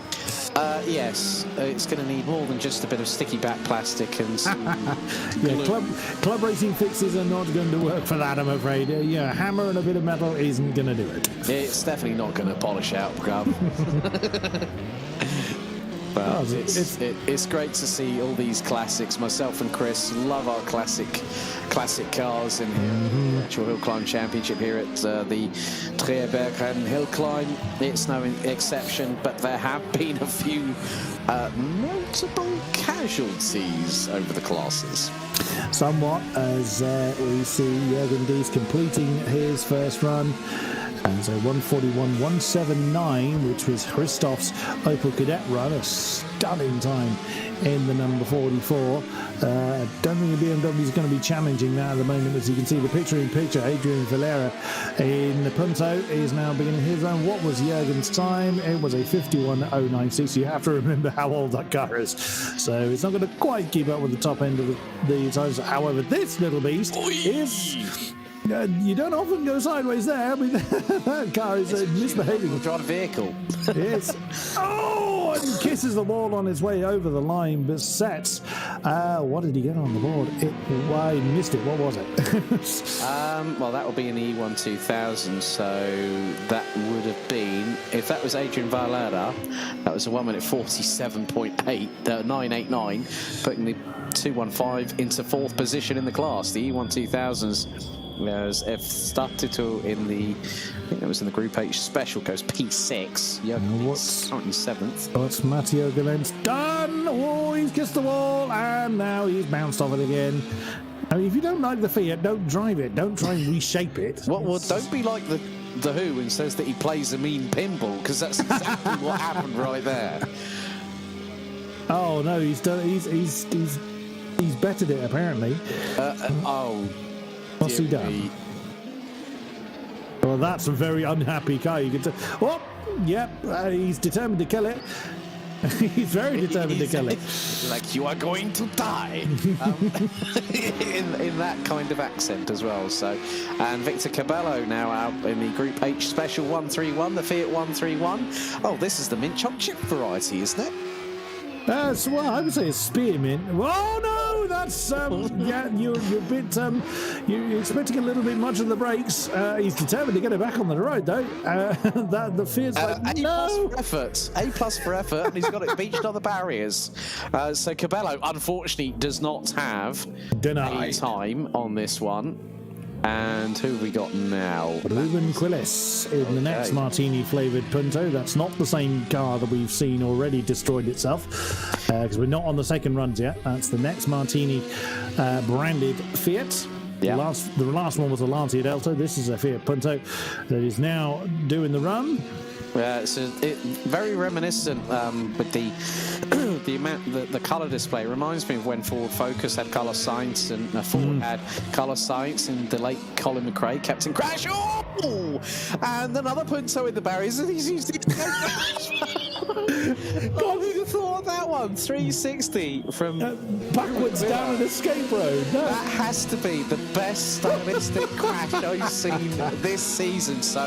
Yes, it's going to need more than just a bit of sticky back plastic and some club racing fixes are not going to work for that, I'm afraid. A hammer and a bit of metal isn't going to do it. It's definitely not going to polish out, Grub. But it's great to see all these classics. Myself and Chris love our classic cars in here. The actual HillClimb Championship here at the Trierer Bergrennen HillClimb. It's no exception, but there have been a few notable casualties over the classes. Somewhat, as we see Jürgen Dies completing his first run. And so 141.179, which was Christoph's Opel Kadett run, a stunning time in the number 44. I don't think the BMW is going to be challenging that at the moment. As you can see, the picture-in-picture, Adrian Valera in the Punto is now beginning his run. What was Jürgen's time? It was a 51.096. You have to remember how old that car is. So it's not going to quite keep up with the top end of the times. However, this little beast is... you don't often go sideways there. I mean, that car is misbehaving. A drive vehicle. Yes. Oh, and kisses the wall on his way over the line, but sets. What did he get on the board? I missed it. What was it? Well, that will be in the E1 2000, so that would have been, if that was Adrian Valera, that was a 1 minute 47.989, putting the 215 into fourth position in the class. The E1 2000s. Whereas if started to in the, I think it was in the Group H special, goes P6. Yeah, what's currently 7th. What's Matteo Galent's done? Oh, he's kissed the wall, and now he's bounced off it again. I mean, if you don't like the Fiat, don't drive it. Don't try and reshape it. Well, don't be like the Who and says that he plays a mean pinball, because that's exactly what happened right there. Oh no, he's done. He's bettered it apparently. What's he done? Well, that's a very unhappy car. You can tell. Oh, yep, he's determined to kill it. He's very determined to kill it. Like, you are going to die. In that kind of accent as well. So, and Victor Cabello now out in the Group H Special 131, the Fiat 131. Oh, this is the mint chocolate chip variety, isn't it? Well, I would say a spearmint. Oh no, that's yeah. You're a bit. You're expecting a little bit much of the brakes. He's determined to get it back on the road, though. That the Fiat's like no. A plus for effort, and he's got it beached on the barriers. So Cabello, unfortunately, does not have a time on this one. And who have we got now? Ruben Quiles in the next martini-flavoured Punto. That's not the same car that we've seen already destroyed itself, because we're not on the second runs yet. That's the next martini branded Fiat. Yeah. The last one was a Lancia Delta. This is a Fiat Punto that is now doing the run. So very reminiscent with the the colour display. It reminds me of when Ford Focus had Carlos Sainz and Ford had Carlos Sainz and the late Colin McRae, Captain Crash. Oh! And another Punto in the barriers, and he's used it. God, who'd have thought of that one? 360 from backwards down an escape road. No. That has to be the best stylistic crash I've seen this season. So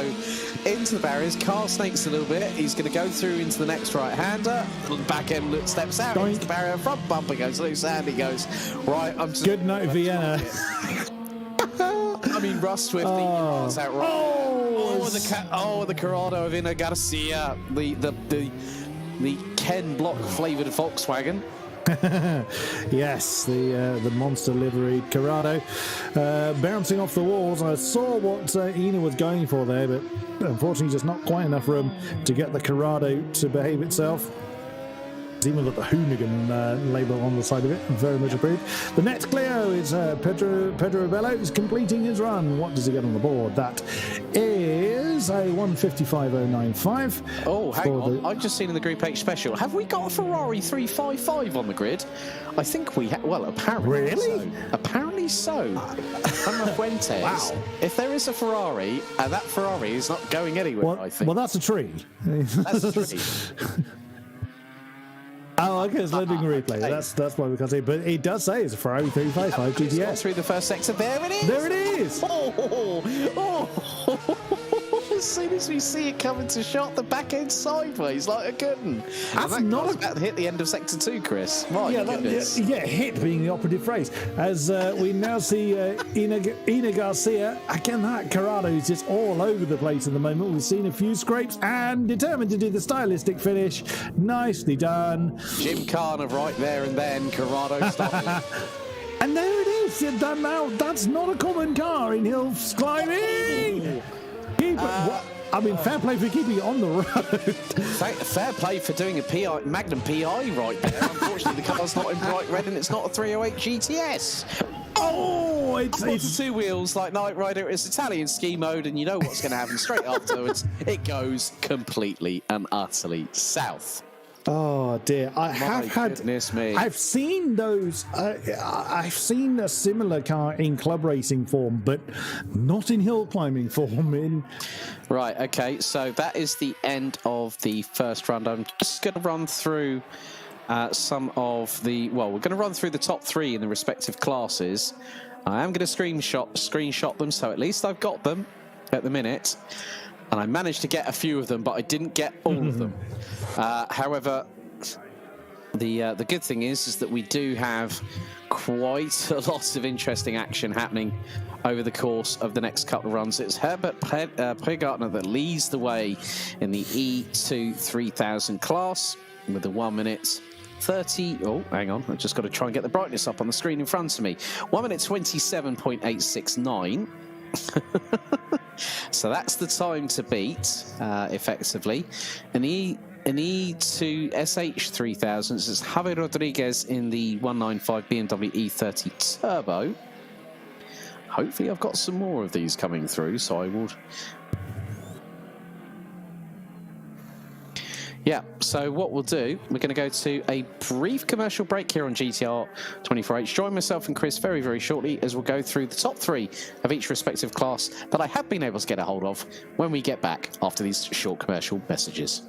into the barriers, car snakes a little bit. He's going to go through into the next right-hander. Back end steps out into the barrier. Front bumper goes loose, and he goes right. I'm just good night, Vienna. I mean, Russ Swift. Is that right? The Corrado of Ina Garcia. The the Ken Block flavoured Volkswagen. Yes, the monster livery Corrado bouncing off the walls. I saw what Ina was going for there, but unfortunately just not quite enough room to get the Corrado to behave itself. It's even got the hoonigan label on the side of it. Very much approved. The next Clio is Pedro Bello is completing his run. What does he get on the board? That is a 155.095. Oh, hang on. I've just seen in the Group H special. Have we got a Ferrari 355 on the grid? I think we have. Well, apparently. Really? So. Apparently so. Emma Fuentes. Wow. If there is a Ferrari, that Ferrari is not going anywhere, I think. Well, that's a tree. That's a tree. Oh, okay, it's loading a replay. That's why we can't see it. But it does say it's a Ferrari 355 It's gone GTS. through the first sector. There it is. There it is. As soon as we see it come into shot, the back end sideways like a good one. That's And not about to hit the end of sector 2, Chris. My goodness. Hit being the operative phrase. As we now see Ina Garcia. Again, that Corrado is just all over the place at the moment. We've seen a few scrapes and determined to do the stylistic finish. Nicely done. Jim Carner right there and then. Corrado stopping. And there it is. You're done now. That's not a common car in hills climbing. Fair play for keeping it on the road. Fair play for doing a PI, Magnum PI right there. Unfortunately, the car's not in bright red and it's not a 308 GTS. Oh, it's two wheels like Knight Rider. It's Italian ski mode, and you know what's going to happen straight afterwards. It goes completely and utterly south. Oh dear! Goodness me. I've seen those. I've seen a similar car in club racing form, but not in hill climbing form. Right. Okay. So that is the end of the first round. I'm just going to run through some of the. Well, we're going to run through the top three in the respective classes. I am going to screenshot them, so at least I've got them at the minute. And I managed to get a few of them, but I didn't get all of them. However, the good thing is that we do have quite a lot of interesting action happening over the course of the next couple of runs. It's Herbert Pregartner that leads the way in the E2 3000 class with the 1 minute 30. Oh, hang on. I've just got to try and get the brightness up on the screen in front of me. 1 minute 27.869. So that's the time to beat, effectively. An E2 SH 3000s is Javier Rodriguez in the 195 BMW E30 Turbo. Hopefully I've got some more of these coming through, so I will... Yeah, so what we'll do, we're going to go to a brief commercial break here on GTR 24H. Join myself and Chris very, very shortly as we'll go through the top three of each respective class that I have been able to get a hold of when we get back after these short commercial messages.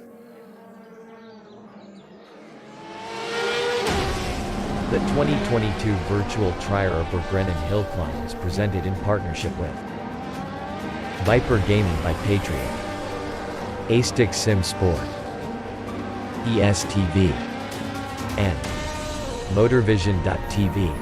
The 2022 virtual Trierer Bergrennen Hill Climb is presented in partnership with Viper Gaming by Patriot, A-Stick Sim Sport, ESTV, and MotorVision.tv.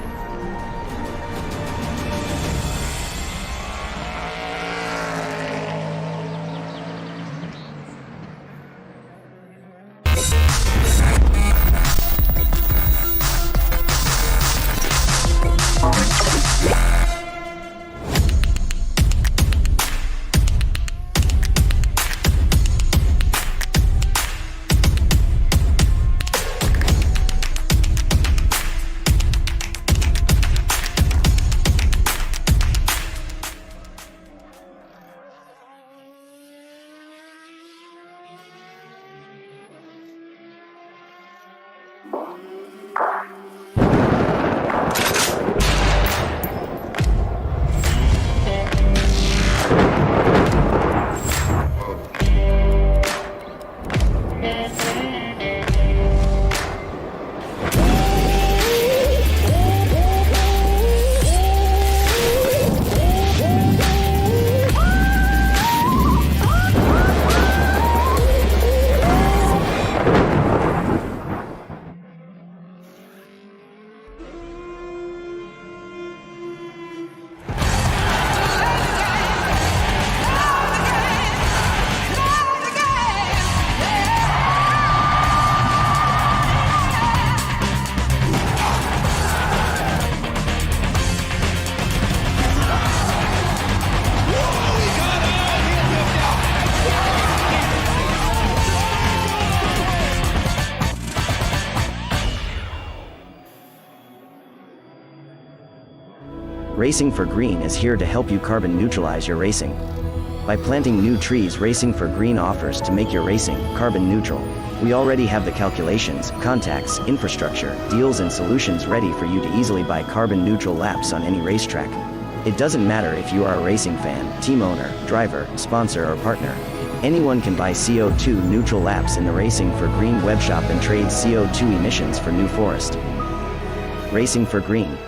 Racing for Green is here to help you carbon neutralize your racing. By planting new trees, Racing for Green offers to make your racing carbon neutral. We already have the calculations, contacts, infrastructure, deals and solutions ready for you to easily buy carbon neutral laps on any racetrack. It doesn't matter if you are a racing fan, team owner, driver, sponsor or partner. Anyone can buy CO2 neutral laps in the Racing for Green webshop and trade CO2 emissions for New Forest. Racing for Green.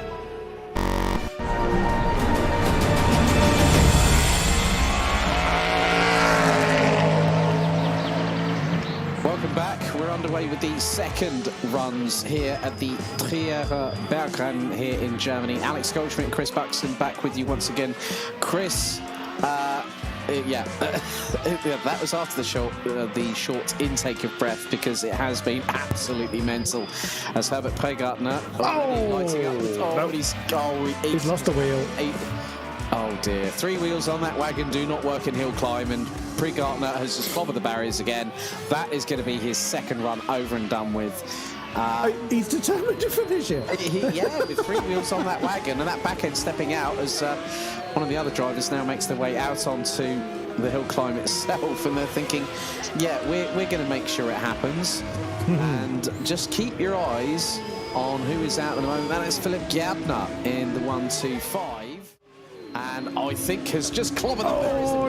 Welcome back. We're underway with the second runs here at the Trierer Bergrennen here in Germany. Alex Goldschmidt and Chris Buxton back with you once again. Chris, that was after the short intake of breath, because it has been absolutely mental. As Herbert Pregartner lighting up. He's lost a wheel. Oh dear. 3 wheels on that wagon do not work in HillClimb, and Pregartner has just clobbered the barriers again. That is going to be his second run over and done with. He's determined to finish it. With 3 wheels on that wagon, and that back end stepping out as one of the other drivers now makes their way out onto the HillClimb itself, and they're thinking, we're going to make sure it happens. And just keep your eyes on who is out at the moment. That is Philip Gabner in the 1-2-5. And I think has just clobbered the barriers. Oh,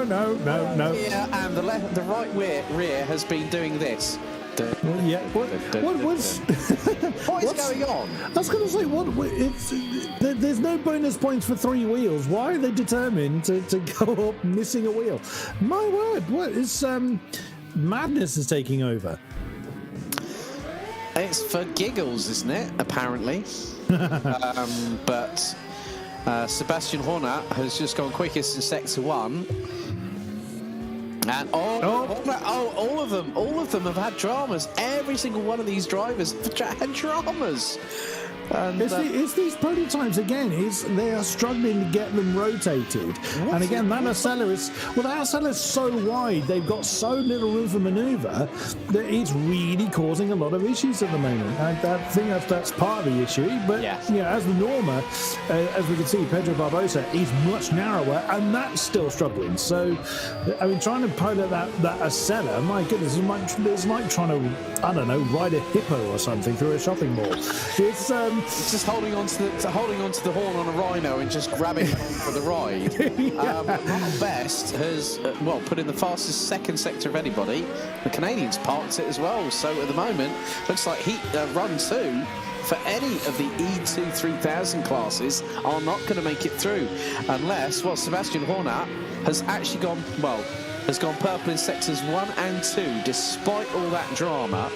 no. Yeah, and the right rear has been doing this. What's going on? I was going to say, there's no bonus points for 3 wheels. Why are they determined to go up missing a wheel? My word, what is madness is taking over? It's for giggles, isn't it? Apparently, but Sebastian Horner has just gone quickest in sector 1. And all of them have had dramas. Every single one of these drivers have had dramas. And it's these prototypes again. They are struggling to get them rotated. And again, that Acela is so wide. They've got so little room for manoeuvre that it's really causing a lot of issues at the moment. And I think that's part of the issue. But as the Norma, as we can see, Pedro Barbosa is much narrower, and that's still struggling. So, I mean, trying to pilot that Acela, my goodness, it's like trying to, I don't know, ride a hippo or something through a shopping mall. It's just holding on to the horn on a rhino and just grabbing it for the ride. Ronald Best has put in the fastest second sector of anybody. The Canadians parked it as well. So at the moment, looks like run 2 for any of the E2 3000 classes are not going to make it through, unless Sebastian Horner has actually gone purple in sectors 1 and 2, despite all that drama.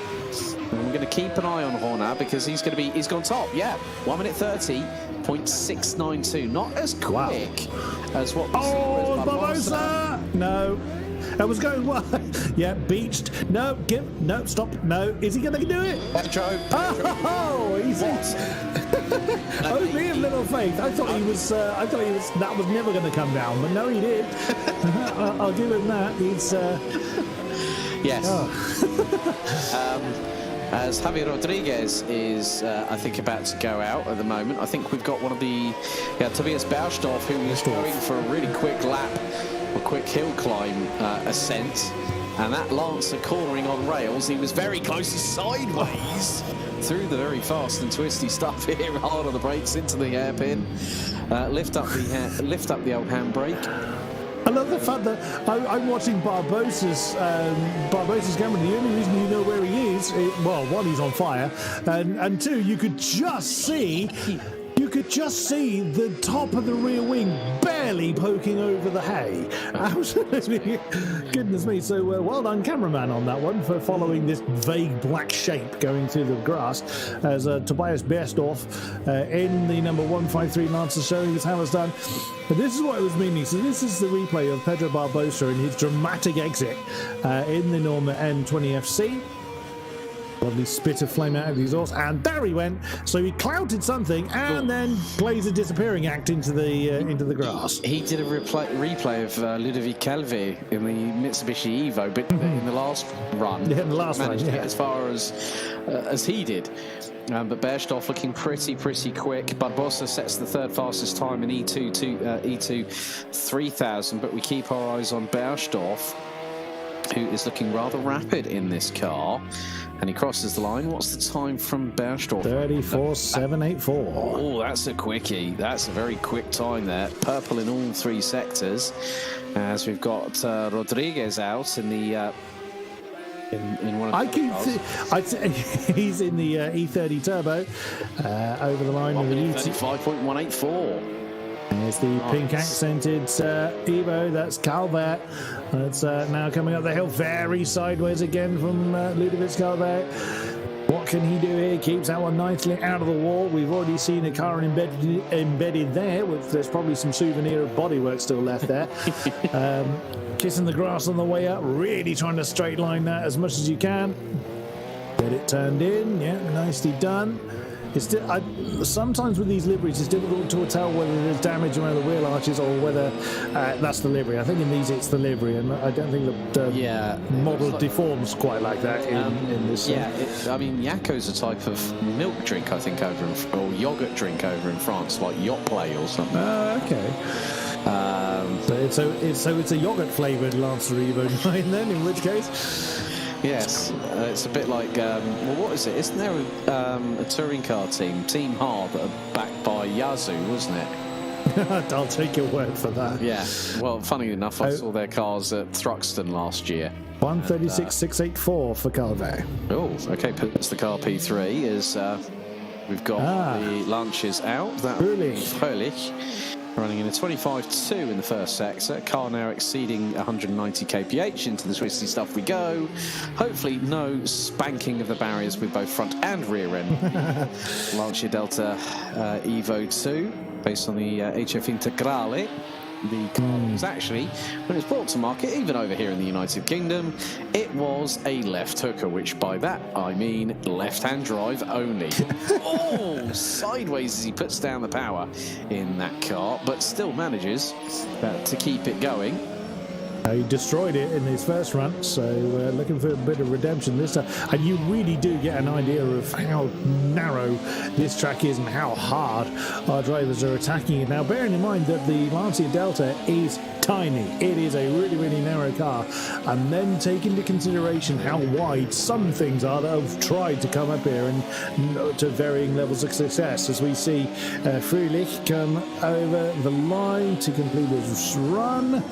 And we're going to keep an eye on Horner, because he's gone top. 1 minute 30.692. Not as quick as what we saw. Barbosa! No. That was going wide. Beached. No, stop. No. Is he going to do it? Pedro. Oh, easy. Oh, me of little faith. I thought he was. That was never going to come down, but no, he did. I'll give him that. He's. Yes. As Javier Rodriguez is, I think, about to go out at the moment. I think we've got one of the Tobias Baustoff, who is going for a really quick lap, a quick hill climb ascent, and that Lancer cornering on rails. He was very close sideways through the very fast and twisty stuff here, hard on the brakes into the hairpin. Lift up the old handbrake. I love the fact that I'm watching Barbosa's camera. The only reason you know where he is, one, he's on fire, and two, you could just see the top of the rear wing barely poking over the hay. Absolutely, goodness me. So well done, cameraman, on that one, for following this vague black shape going through the grass, as Tobias Baustoff in the number 153 Lancer showing us how it's done. But this is what it was meaning. So this is the replay of Pedro Barbosa in his dramatic exit in the Norma N20 FC. Lovely spit of flame out of the exhaust, and there he went. So he clouted something, and then plays a disappearing act into the grass. He did a replay of Ludovic Calvé in the Mitsubishi Evo, but in the last run, Yeah, in the last managed run, to yeah. get as far as he did. But Bergstoff looking pretty quick. Barbosa sets the third fastest time in E2 3000, but we keep our eyes on Bergstoff, who is looking rather rapid in this car. And he crosses the line. What's the time from Bergstoff? 34.784. Oh, that's a quickie. That's a very quick time there. Purple in all three sectors. As we've got Rodriguez out in the in one of the He's in the E30 Turbo over the line with the E2. 35.184. There's the pink accented Evo. That's Calvet. That's now coming up the hill very sideways again from Ludovic Calvet. What can he do here? Keeps that one nicely out of the wall. We've already seen a car embedded there. There's probably some souvenir of bodywork still left there. Kissing the grass on the way up. Really trying to straight line that as much as you can. Get it turned in. Yeah, nicely done. It's sometimes with these liveries, it's difficult to tell whether there's damage around the wheel arches or whether that's the livery. I think in these it's the livery, and I don't think the model deforms quite like that in this. Yeah, I mean, Yakko's a type of milk drink, I think, or yogurt drink over in France, like Yacht Play or something. Oh, okay. So it's a yogurt flavoured Lancer Evo 9 then, in which case. Yes, it's a bit like, well, what is it? Isn't there a touring car team, Team Hard, that are backed by Yazoo, wasn't it? I'll take your word for that. Yeah, well, funny enough, I saw their cars at Thruxton last year. 136.684 for Calvet. Oh, okay, puts the car P3 as we've got the lunches out. That Fröhlich running in a 25.2 in the first sector. Car now exceeding 190 kph. Into the twisty stuff we go. Hopefully no spanking of the barriers with both front and rear end. Lancia Delta Evo 2, based on the HF Integrale. The car was actually, when it was brought to market, even over here in the United Kingdom, it was a left hooker, which by that I mean left-hand drive only. Oh, sideways as he puts down the power in that car, but still manages to keep it going. He destroyed it in his first run, so looking for a bit of redemption this time. And you really do get an idea of how narrow this track is and how hard our drivers are attacking it. Now, bearing in mind that the Lancia Delta is tiny. It is a really narrow car. And then take into consideration how wide some things are that have tried to come up here and to varying levels of success. As we see Fröhlich come over the line to complete his run.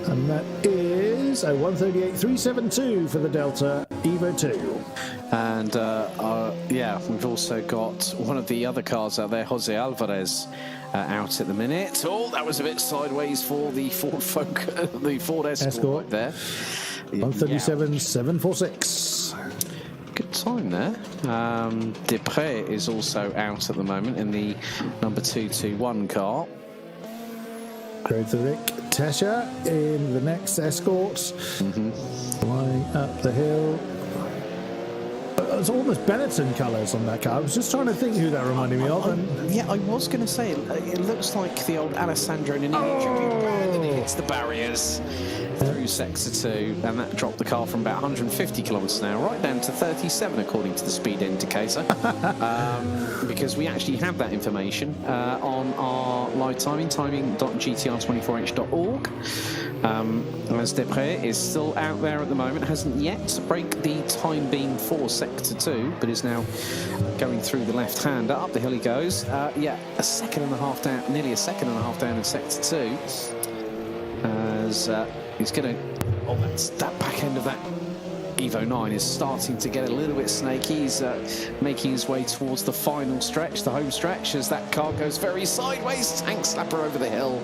And that is a 138.372 for the Delta Evo 2. And we've also got one of the other cars out there, Jose Alvarez, out at the minute. Oh, that was a bit sideways for the Ford the Ford Escort right there. 137.746. Good time there. Depré is also out at the moment in the number 221 car. Frederick Tescher in the next Escort, flying up the hill. It's almost Benetton colours on that car. I was just trying to think who that reminded me of. I was going to say, it looks like the old Alessandro Nannini, and then it hits the barriers through Sector 2, and that dropped the car from about 150 kilometres an hour right down to 37, according to the speed indicator. Because we actually have that information on our live timing.gtr24h.org. As Depré is still out there at the moment, hasn't yet break the time beam for Sector 2, but is now going through the left-hander. Up the hill he goes. A second and a half down, nearly a second and a half down in Sector 2. As he's going to... Oh, that's that back end of that Evo 9 is starting to get a little bit snaky. He's making his way towards the final stretch, the home stretch, as that car goes very sideways. Tank slapper over the hill,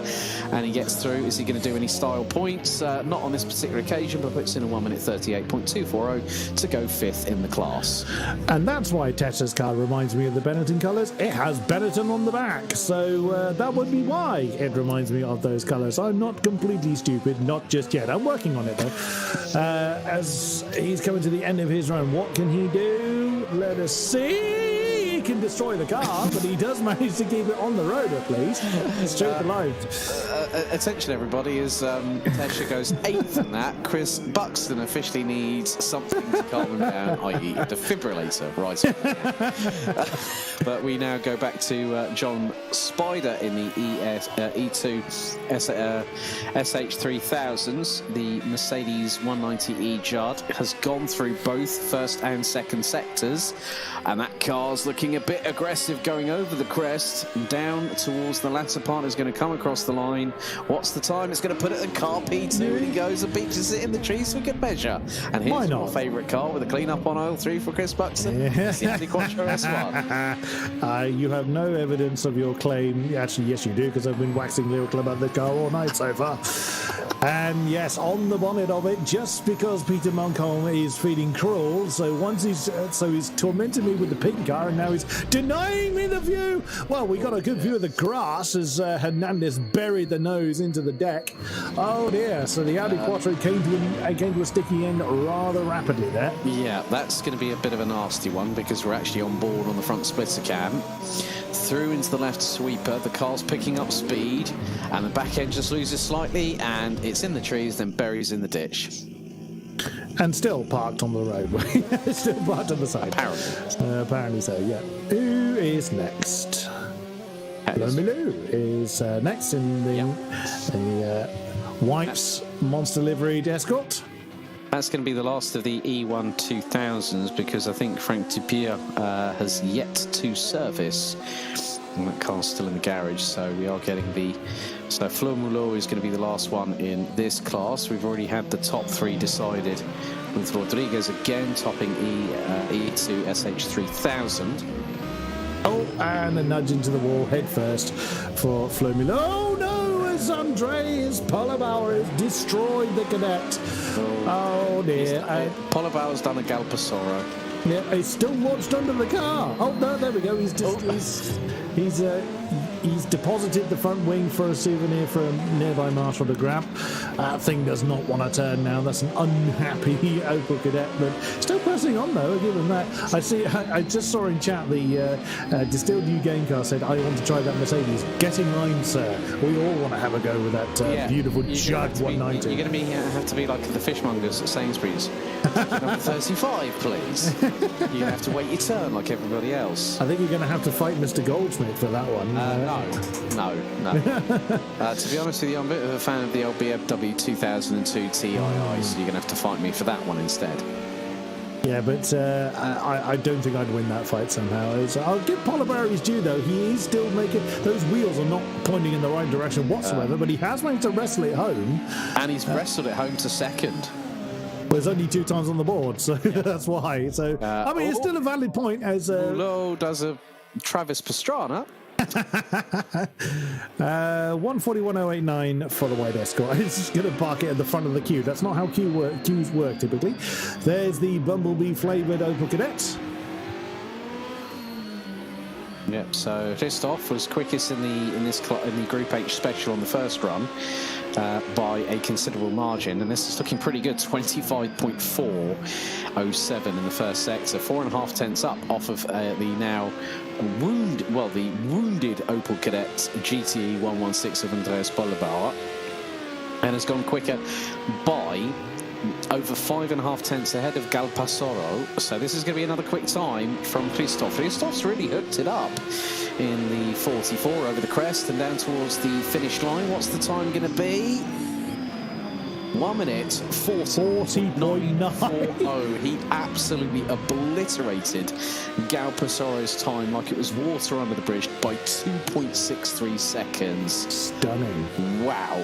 and he gets through. Is he going to do any style points? Not on this particular occasion, but puts in a 1 minute 38.240 to go fifth in the class. And that's why Tescher's car reminds me of the Benetton colours. It has Benetton on the back, so that would be why it reminds me of those colours. I'm not completely stupid, not just yet. I'm working on it though. As he's coming to the end of his run, what can he do? let us see. He can destroy the car, but he does manage to keep it on the road at least. Straight the line. Attention, everybody, as Tesha goes 8th in that, Chris Buxton officially needs something to calm him down, i.e. a defibrillator, right? But we now go back to John Spider in the E2 SH3000s. The Mercedes 190E Judd has gone through both first and second sectors, and that car's looking a bit aggressive going over the crest, down towards the latter part. Is going to come across the line. What's the time? It's going to put it in car P2, and he goes and beaches it in the trees for good measure. And here's my favourite car with a clean-up on aisle 3 for Chris Buxton. It's the Audi Quattro S1. You have no evidence of your claim. Actually, yes, you do, because I've been waxing lyrical about the car all night so far. And yes, on the bonnet of it, just because Peter Moncombe is feeling cruel, so once he's tormented me with the pink car, and now he's denying me the view. Well, we got a good view of the grass as Hernandez buried the nose into the deck. Oh dear! So the Audi Quattro came to a sticky end rather rapidly there. Yeah, that's going to be a bit of a nasty one because we're actually on board on the front splitter cam. Through into the left sweeper, the car's picking up speed, and the back end just loses slightly, and it's in the trees, then buries in the ditch. And still parked on the roadway. Still parked on the side. Apparently so, yeah. Who is next? Lou is next in the white Monster liveried Escort. That's going to be the last of the E1 2000s because I think Frank Dupier has yet to service. And that car's still in the garage, so we are getting the... So Fleur Mulot is going to be the last one in this class. We've already had the top 3 decided, with Rodriguez again topping E2 SH3000. Oh, and a nudge into the wall head first for Fleur Mulot. Oh no, as Andreas Pollerbauer has destroyed the cadet. Oh dear. Pollerbauer's done a Galpasoro. Yeah, he's still lodged under the car. Oh no, there we go. He's deposited the front wing for a souvenir for a nearby marshal to grab. That thing does not want to turn now. That's an unhappy Opel Kadett, but still pressing on though. I'll give him that. I just saw in chat the Distilled U Game Car said, "I want to try that Mercedes." Get in line, sir. We all want to have a go with that beautiful Judd 190. You're going to have to be like the fishmongers at Sainsbury's. Number 35, please. You have to wait your turn like everybody else. I think you're going to have to fight Mr. Goldschmidt for that one. No. To be honest with you, I'm a bit of a fan of the old BMW 2002 TII, so you're going to have to fight me for that one instead. Yeah, but I don't think I'd win that fight somehow. I'll give Pollerbauer his due, though. He is still making... Those wheels are not pointing in the right direction whatsoever, but he has managed to wrestle it home. And he's wrestled it home to second. There's only 2 times on the board, so that's why. So it's still a valid point as... Low does a Travis Pastrana. 141.089 for the white Escort. It's just going to park it at the front of the queue. That's not how queues work typically. There's the Bumblebee flavoured Opel Kadett. Yep. So Christoph was quickest in the Group H special on the first run by a considerable margin, and this is looking pretty good. 25.407 in the first sector, 4.5 tenths up off of the wounded Opel Kadett GTE 116 of Andreas Pollerbauer, and has gone quicker by over 5.5 tenths ahead of Galpasoro. So this is going to be another quick time from Christoph. Christoph's really hooked it up in the 44 over the crest and down towards the finish line. What's the time going to be? 1 minute 40.940. He absolutely obliterated Galpasoro's time like it was water under the bridge by 2.63 seconds. Stunning. Wow.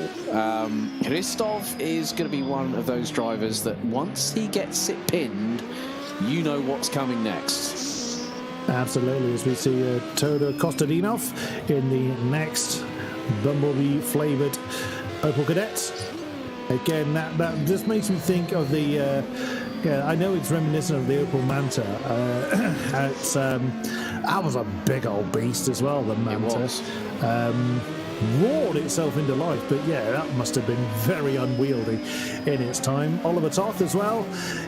Christoph is going to be one of those drivers that once he gets it pinned, you know what's coming next. Absolutely, as we see Todor Kostadinov in the next Bumblebee flavoured Opel Kadett. Again, that just makes me think of the... I know it's reminiscent of the Opel Manta. That was a big old beast as well, the Manta. It was. roared itself into life. But yeah, that must have been very unwieldy in its time. Oliver Toth as well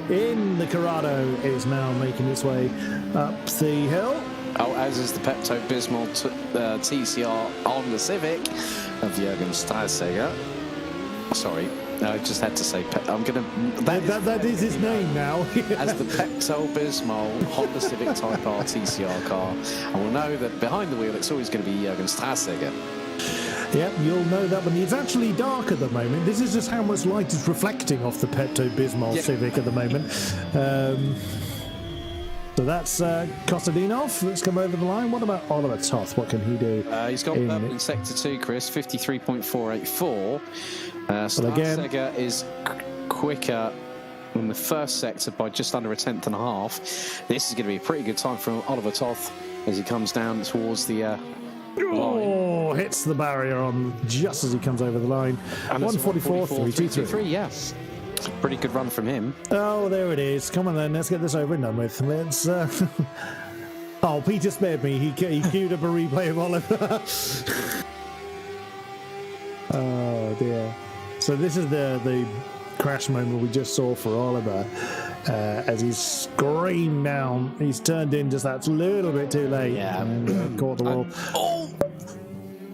in the Corrado is now making its way up the hill. Oh, as is the Pepto-Bismol TCR on the Civic of Jürgen Streisiger. Sorry, I just had to say. I'm gonna. That is his name now. As the Pepto-Bismol Honda Civic Type R TCR car, and we'll know that behind the wheel it's always going to be Jürgen Streisiger. Yep, you'll know that one. It's actually dark at the moment. This is just how much light is reflecting off the Pepto-Bismol Civic at the moment. So that's Kostadinov. Let's come over the line. What about Oliver Toth? What can he do? He's got purple in Sector 2, Chris, 53.484. Streisiger is quicker in the first sector by just under a tenth and a half. This is going to be a pretty good time for Oliver Toth as he comes down towards the line. Hits the barrier on just as he comes over the line. 144.323. Yes. It's a pretty good run from him. Oh, there it is. Come on then, let's get this over and done with. Let's. Oh, Peter spared me. He queued up a replay of Oliver. Oh dear. So this is the crash moment we just saw for Oliver. As he's screamed down, he's turned in just that little bit too late and caught the wall.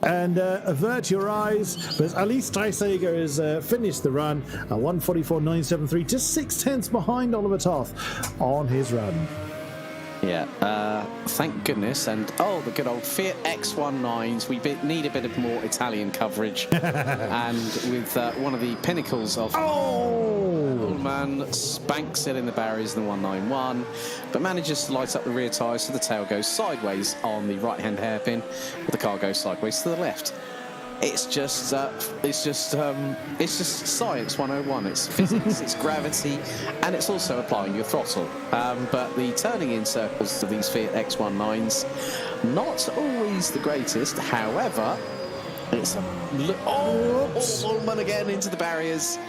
And avert your eyes, but at least Streisiger has finished the run at 1:44.973, just 0.6 behind Oliver Toth on his run. Yeah, thank goodness. And the good old Fiat X19s. We need a bit of more Italian coverage. And with one of the pinnacles of old man spanks it in the barriers in the 191, but manages to light up the rear tyres so the tail goes sideways on the right-hand hairpin, but the car goes sideways to the left. It's just science 101. It's physics, it's gravity, and it's also applying your throttle. But the turning in circles of these Fiat X19s, not always the greatest. However, it's Ullman again into the barriers.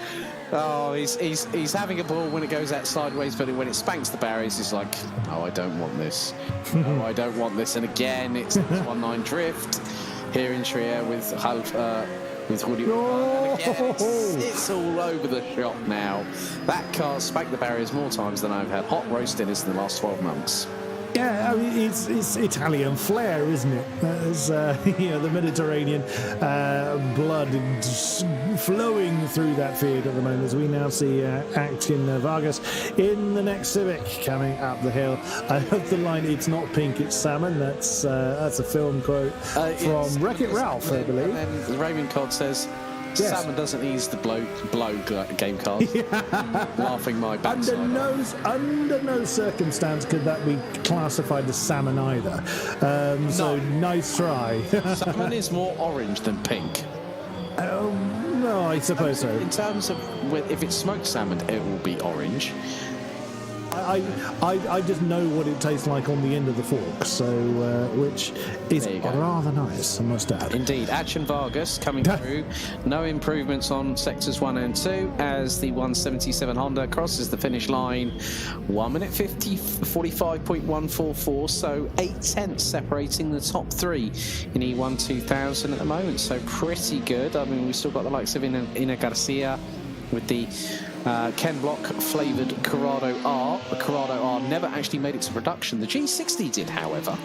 Oh, he's having a ball when it goes out sideways, but when it spanks the barriers, he's like, "Oh, I don't want this. Oh, I don't want this." And again, it's 19 drift. Here in Trierer with Rudi. And again, it's all over the shop now. That car spanked the barriers more times than I've had hot roast dinners in the last 12 months. Yeah, I mean, it's Italian flair, isn't it? It's, the Mediterranean blood flowing through that field at the moment, as we now see Akin Vargas in the next Civic coming up the hill. I hope the line, it's not pink, it's salmon. That's a film quote from Wreck-It Ralph, I believe. And then Raymond Codd says, Salmon doesn't ease the blow game cards. Laughing my backside. Under no circumstance could that be classified as salmon either. So nice try. Salmon is more orange than pink. No, I suppose so. In terms of if it's smoked salmon, it will be orange. I just know what it tastes like on the end of the fork, so which is rather nice, I must add. Indeed. Action Vargas coming through. No improvements on sectors 1 and 2 as the 177 Honda crosses the finish line. 1 minute 45.144, so 0.8 separating the top three in E1 2000 at the moment. So pretty good. I mean, we've still got the likes of Ina Garcia with the Ken Block flavoured Corrado R. The Corrado R never actually made it to production. The G60 did, however.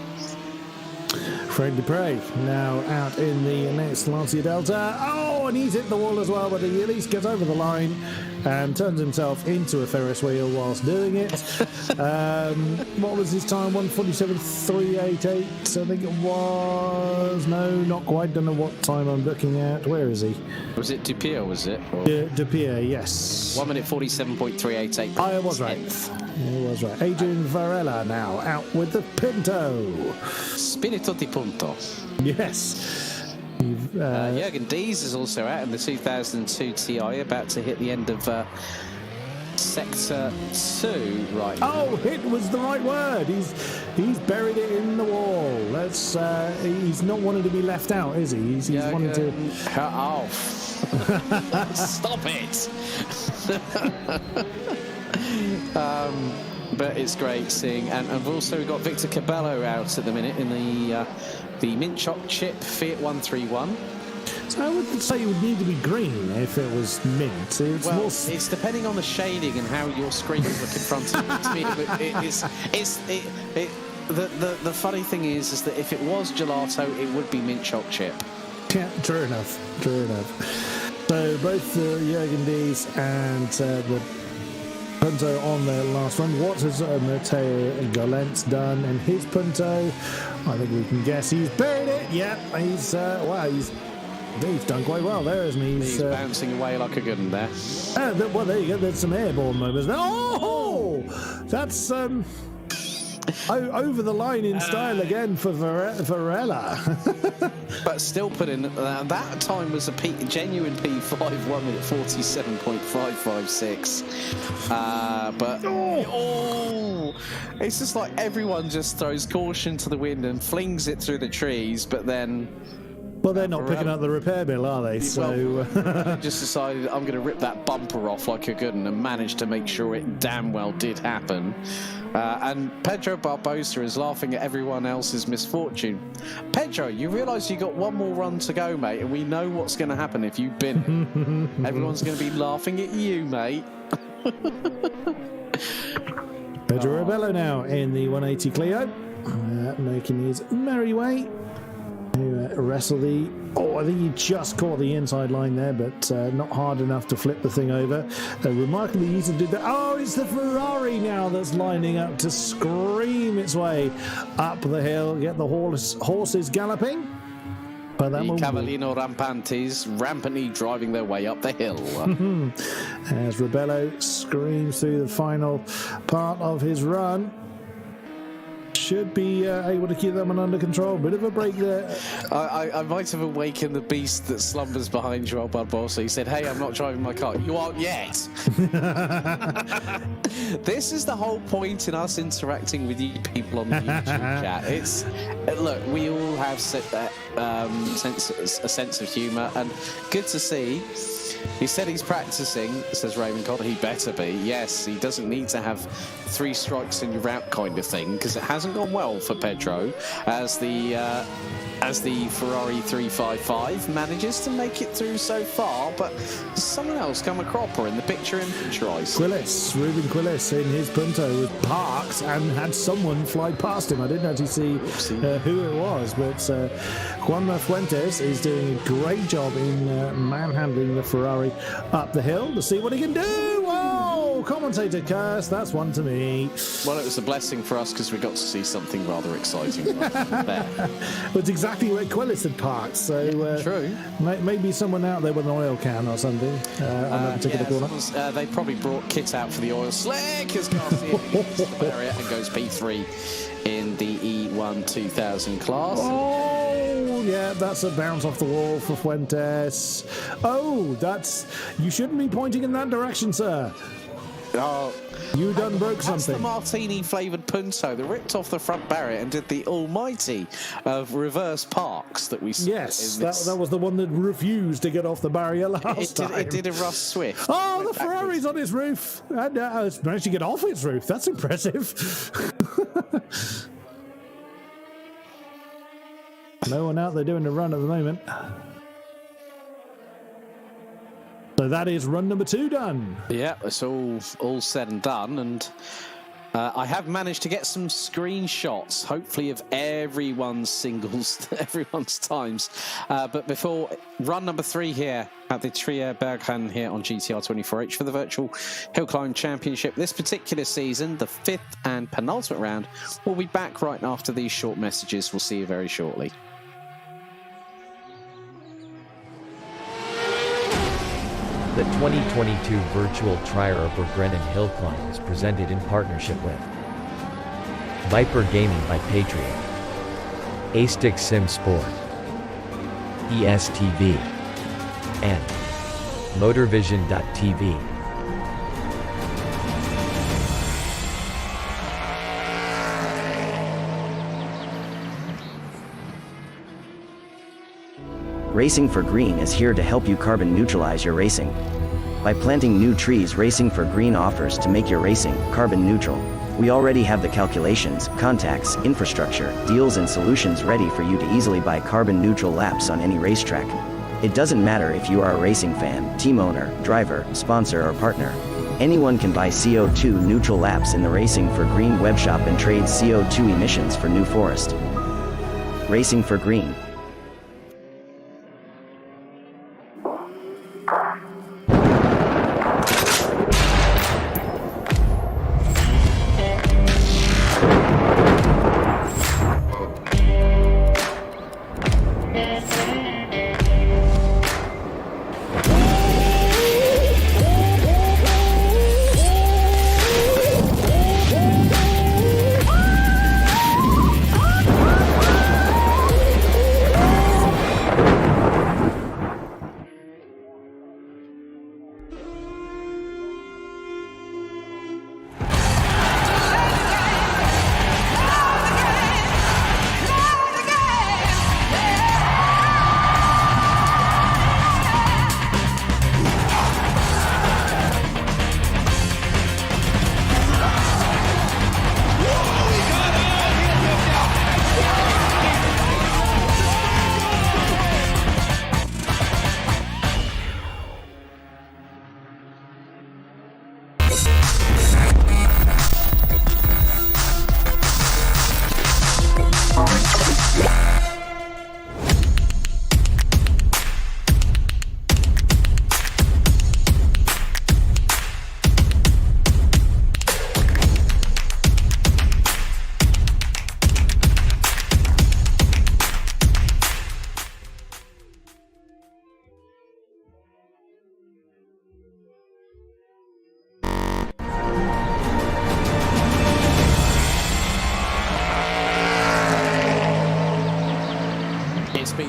Fred Dupre now out in the next Lancia Delta. Oh, and he's hit the wall as well, but he at least gets over the line and turns himself into a Ferris wheel whilst doing it. What was his time? 1:47.388, I think it was. No, not quite. Don't know what time I'm looking at. Where is he? Was it Dupierre, was it? Dupierre, yes. 1 minute 47.388. I was right. It was right. Adrian Varela now out with the Pinto. Spirito di Punto. Yes. Jürgen Dies is also out in the 2002 Ti, about to hit the end of sector 2 right now. Oh, hit was the right word. He's buried it in the wall. That's he's not wanting to be left out, is he? He's wanting to cut off. Stop it. But it's great seeing, and we've also got Victor Cabello out at the minute in the Mint Choc Chip Fiat 131. I would say it would need to be green if it was mint. It's Well, more... it's depending on the shading and how your screen look in front of you. The funny thing is that if it was gelato, it would be mint choc chip. Yeah, true enough. So both Jürgen Dies and the Punto on their last run. What has Matteo Golentz done in his Punto? I think we can guess he's buried it. Yeah, he's done quite well there, isn't he? He's bouncing away like a good one there. Well, there you go. There's some airborne moments. Oh, that's over the line in style again for Varela. But still put in, that time was a genuine P5, 1 minute 47.556. It's just like everyone just throws caution to the wind and flings it through the trees, but then... Well, they're not picking up the repair bill, are they? So just decided I'm going to rip that bumper off like a good one and managed to make sure it damn well did happen. And Pedro Barbosa is laughing at everyone else's misfortune. Pedro, you realise you got one more run to go, mate, and we know what's going to happen if you bin it. Everyone's going to be laughing at you, mate. Pedro Rebello now in the 180 Clio, making his merry way. Wrestle the... Oh, I think he just caught the inside line there, but not hard enough to flip the thing over. Remarkably easy to do that. Oh, it's the Ferrari now that's lining up to scream its way up the hill, get the horses galloping. But that the Cavallino Rampantes rampantly driving their way up the hill. As Rebello screams through the final part of his run. Should be able to keep that one under control. Bit of a break there. I might have awakened the beast that slumbers behind Joel Barbosa. He said, "Hey, I'm not driving my car." You aren't yet. This is the whole point in us interacting with you people on the YouTube chat. It's look, we all have a sense of humour, and good to see. He said he's practicing, says Raymond Codd. He better be. Yes, he doesn't need to have 3 strikes and you're out kind of thing, because it hasn't gone well for Pedro as the Ferrari 355 manages to make it through so far, but someone else come a cropper in the picture in Trice. Ruben Quillis in his Punto was parked and had someone fly past him. I didn't actually see who it was, but Juan Fuentes is doing a great job in manhandling the Ferrari up the hill to see what he can do. Whoa! Commentator curse, that's one to me. Well, it was a blessing for us because we got to see something rather exciting there. It's exactly where Quillis had parked, so true. Maybe someone out there with an oil can or something on that particular corner. They probably brought kit out for the oil slick as Garcia hits the barrier and goes P3 in the E1 2000 class. Oh, yeah, that's a bounce off the wall for Fuentes. Oh, you shouldn't be pointing in that direction, sir. Oh, you done broke something. That's the martini-flavoured Punto that ripped off the front barrier and did the almighty of reverse parks that we saw. Yes, that was the one that refused to get off the barrier last time. It did a Russ Swift. Oh, the Ferrari's on its roof. And it's managed to get off its roof. That's impressive. No one out there doing the run at the moment. So that is run number 2 done. Yeah, it's all said and done, and I have managed to get some screenshots, hopefully of everyone's singles, everyone's times. But before run number 3 here at the Trierer Bergrennen here on GTR 24H for the virtual HillClimb Championship this particular season, the 5th and penultimate round. We'll be back right after these short messages. We'll see you very shortly. The 2022 virtual Trierer Bergrennen HillClimb is presented in partnership with Viper Gaming by Patriot, A-Stick Sim Sport, ESTV, and MotorVision.tv. Racing for Green is here to help you carbon neutralize your racing. By planting new trees, Racing for Green offers to make your racing carbon neutral. We already have the calculations, contacts, infrastructure, deals and solutions ready for you to easily buy carbon neutral laps on any racetrack. It doesn't matter if you are a racing fan, team owner, driver, sponsor or partner. Anyone can buy CO2 neutral laps in the Racing for Green webshop and trade CO2 emissions for New Forest. Racing for Green.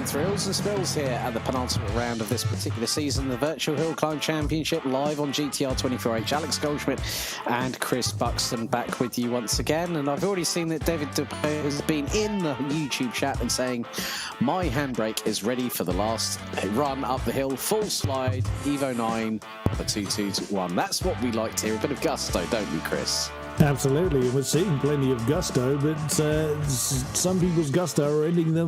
Thrills and spills here at the penultimate round of this particular season, the Virtual Hill Climb Championship, live on GTR 24H. Alex Goldschmidt and Chris Buxton back with you once again. And I've already seen that David Dupre has been in the YouTube chat and saying, my handbrake is ready for the last run up the hill, full slide, Evo 9, a 2-2-1. That's what we like to hear, a bit of gusto, don't we, Chris? Absolutely, we're seeing plenty of gusto, but some people's gusto are ending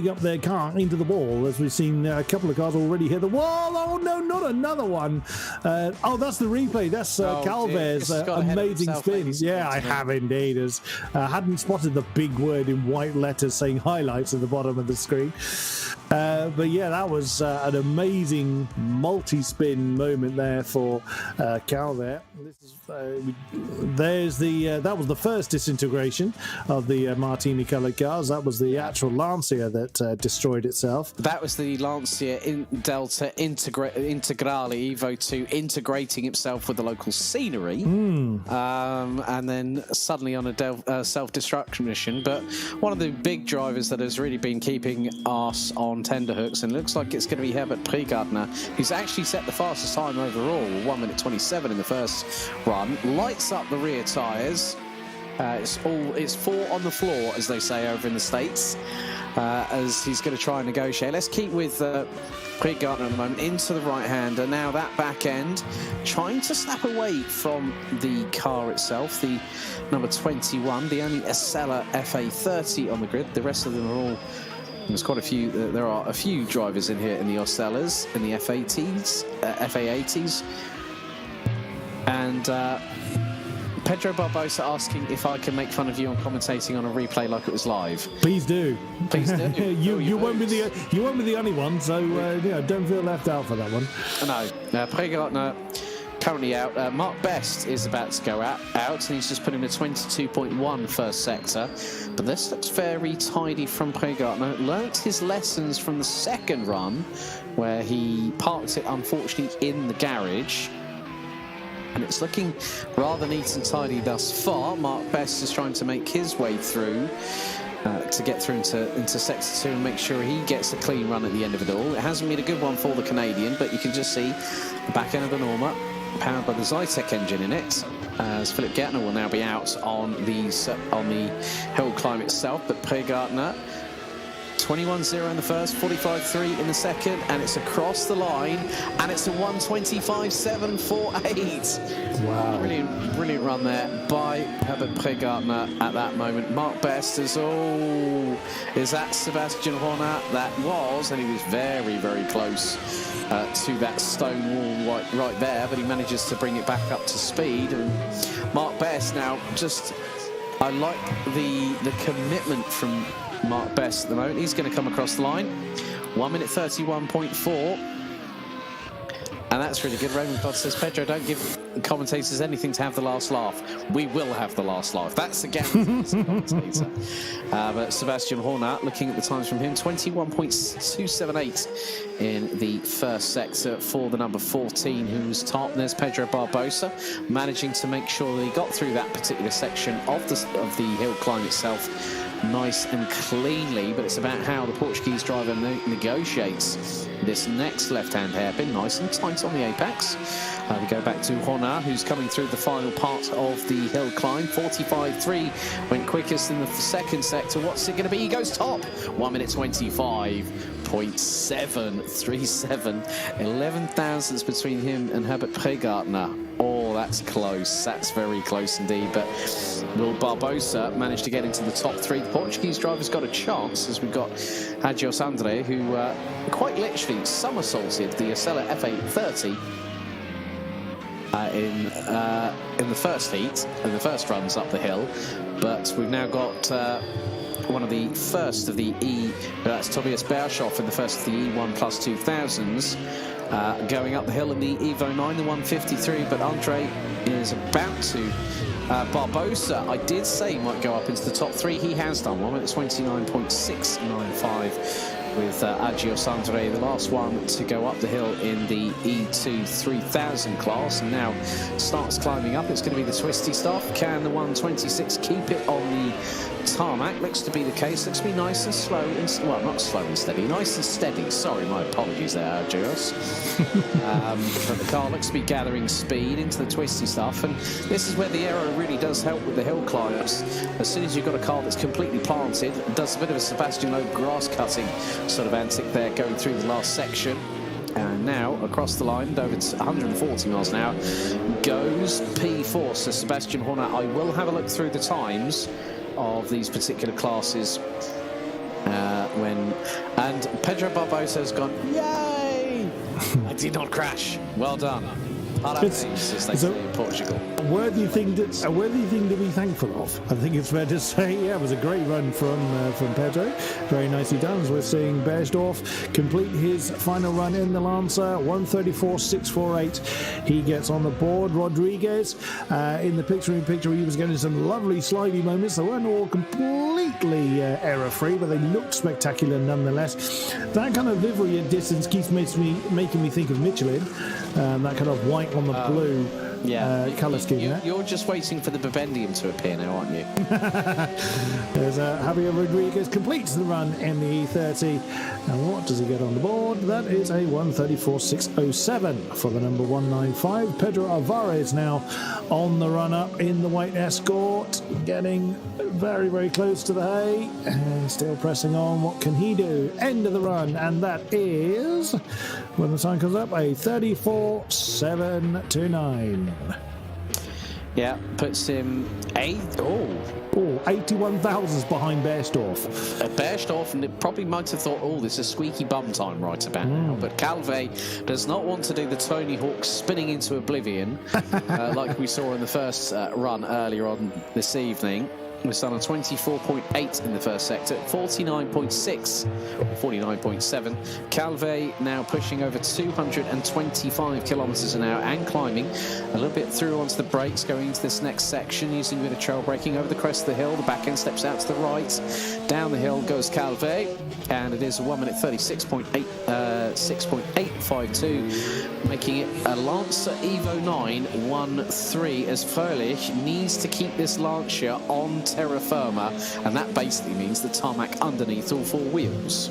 up their car into the wall, as we've seen a couple of cars already hit the wall. Oh no, not another one! That's the replay. That's Calvert's amazing spin. Yeah, I have indeed. As hadn't spotted the big word in white letters saying highlights at the bottom of the screen. But yeah, that was an amazing multi-spin moment there for Calvert. That was the first disintegration of the Martini-coloured cars. That was the actual Lancia that destroyed itself. That was the Lancia Delta Integrale Evo 2 integrating itself with the local scenery, and then suddenly on a self-destruction mission. But one of the big drivers that has really been keeping us on tenterhooks, and it looks like it's going to be Herbert Pregartner, who's actually set the fastest time overall, 1 minute 27 in the first run, lights up the rear tyres. It's 4 on the floor, as they say over in the States, as he's going to try and negotiate. Let's keep with Pregartner at the moment, into the right-hander. Now that back end, trying to snap away from the car itself, the number 21, the only Acela FA30 on the grid. The rest of them are all... There's quite a few. There are a few drivers in here in the Ostellas, in the FA80s, and Pedro Barbosa asking if I can make fun of you on commentating on a replay like it was live. Please do. Please do. you won't be the only one, so don't feel left out for that one. No, Pregartner currently out. Mark Best is about to go out, and he's just put in a 22.1 first sector. But this looks very tidy from Pregartner. Learnt his lessons from the second run, where he parked it, unfortunately, in the garage. And it's looking rather neat and tidy thus far. Mark Best is trying to make his way through to get through into Sector 2 and make sure he gets a clean run at the end of it all. It hasn't been a good one for the Canadian, but you can just see the back end of the Norma, powered by the Zytek engine in it, as Philip Gärtner will now be out on the hill climb itself. But Pregartner 21.0 in the first, 45.3 in the second, and it's across the line, and it's a 1:25.748. Wow. Brilliant run there by Herbert Pregartner at that moment. Mark Best is that Sebastian Horner? That was, and he was very, very close to that stone wall right there, but he manages to bring it back up to speed. And Mark Best now, I like the commitment from Mark Best at the moment. He's going to come across the line. 1:31.4. And that's really good. Raymond Todd says, Pedro, don't give commentators anything to have the last laugh. We will have the last laugh. That's again commentator. But Sebastian Horner, looking at the times from him, 21.278 in the first sector for the number 14, who's top. And there's Pedro Barbosa, managing to make sure that he got through that particular section of the hill climb itself nice and cleanly, but it's about how the Portuguese driver negotiates this next left-hand hairpin, nice and tight on the apex. We go back to Horner, who's coming through the final part of the hill climb. 45.3 went quickest in the second sector. What's it going to be? He goes top. 1:25.737. 11 thousandths between him and Herbert Pregartner. Oh, that's close. That's very close indeed. But will Barbosa manage to get into the top three? The Portuguese driver's got a chance, as we've got Hagios Andre, who quite literally somersaulted the Acela F830 in the first heat, in the first runs up the hill. But we've now got one of the first of the that's Tobias Bershoff in the first of the E1 plus 2000s. Going up the hill in the Evo 9, the 1:53, but Andre is about to. Barbosa, I did say might go up into the top three. He has done 1:29.695 with Hagios Andre, the last one to go up the hill in the E2 3000 class, and now starts climbing up. It's going to be the twisty stuff. Can the 1:26 keep it on the tarmac? Looks to be the case. Looks to be nice and slow, well, not slow and steady, nice and steady. Sorry, my apologies there, Hagios. But the car looks to be gathering speed into the twisty stuff, and this is where the aero really does help with the hill climbs. As soon as you've got a car that's completely planted, does a bit of a Sebastian Loeb grass cutting sort of antic there going through the last section. And now across the line, over 140 miles an hour, goes P4. So Sebastian Horner, I will have a look through the times of these particular classes and Pedro Barbosa has gone, yay! I did not crash. Well done. Parabéns, as they say in Portugal. A worthy thing to be thankful of. I think it's fair to say, yeah, it was a great run from Pedro. Very nicely done. As we're seeing Bersdorf complete his final run in the Lancer, 1:34.648. He gets on the board. Rodriguez in the picture-in-picture, he was getting some lovely slidey moments. They weren't all completely error-free, but they looked spectacular nonetheless. That kind of livery at distance keeps making me think of Michelin. That kind of white on the blue colour scheme. You're just waiting for the Bibendium to appear now, aren't you? There's Javier Rodriguez completes the run in the E30. And what does he get on the board? That is a 1:34.607 for the number 195. Pedro Alvarez now on the run up in the white Escort, getting very, very close to the hay and still pressing on. What can he do? End of the run, and that is, when the time comes up, a 34.729. Yeah, puts him 81 thousandths behind Bersdorf. Bersdorf, and it probably might have thought, this is squeaky bum time right about now. But Calvé does not want to do the Tony Hawk spinning into oblivion like we saw in the first run earlier on this evening. Was done on 24.8 in the first sector, 49.6 or 49.7. Calvé now pushing over 225 kilometers an hour and climbing a little bit through onto the brakes, going into this next section, using a bit of trail braking over the crest of the hill. The back end steps out to the right. Down the hill goes Calvé, and it is a 1:36.852, making it a Lancer Evo 9 1-3, as Fröhlich needs to keep this Lancia on terra firma, and that basically means the tarmac underneath all four wheels.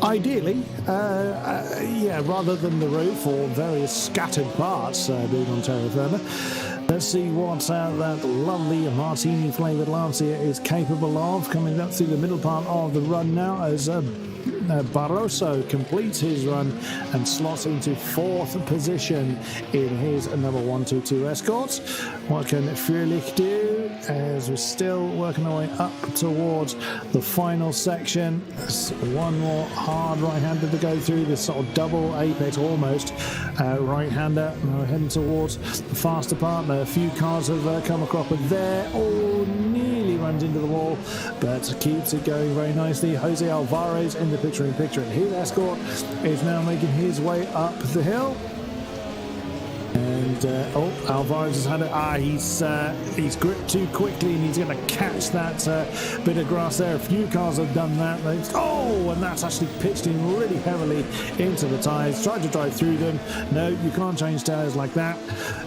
Ideally, rather than the roof or various scattered parts being on terra firma. Let's see what that lovely martini-flavoured Lancia is capable of. Coming up through the middle part of the run now as Barroso completes his run and slots into 4th position in his number 122 Escort. What can Fröhlich do as we're still working our way up towards the final section? There's one more hard right-hander to go through, this sort of double apex almost right-hander. Now we're heading towards the faster part. A few cars have come across, but there, nearly runs into the wall, but keeps it going very nicely. Jose Alvarez in the picture-in-picture, and his Escort is now making his way up the hill. And Alvarez has had it. He's gripped too quickly, and he's going to catch that bit of grass there. A few cars have done that. And that's actually pitched in really heavily into the tyres. Tried to drive through them. No, you can't change tyres like that.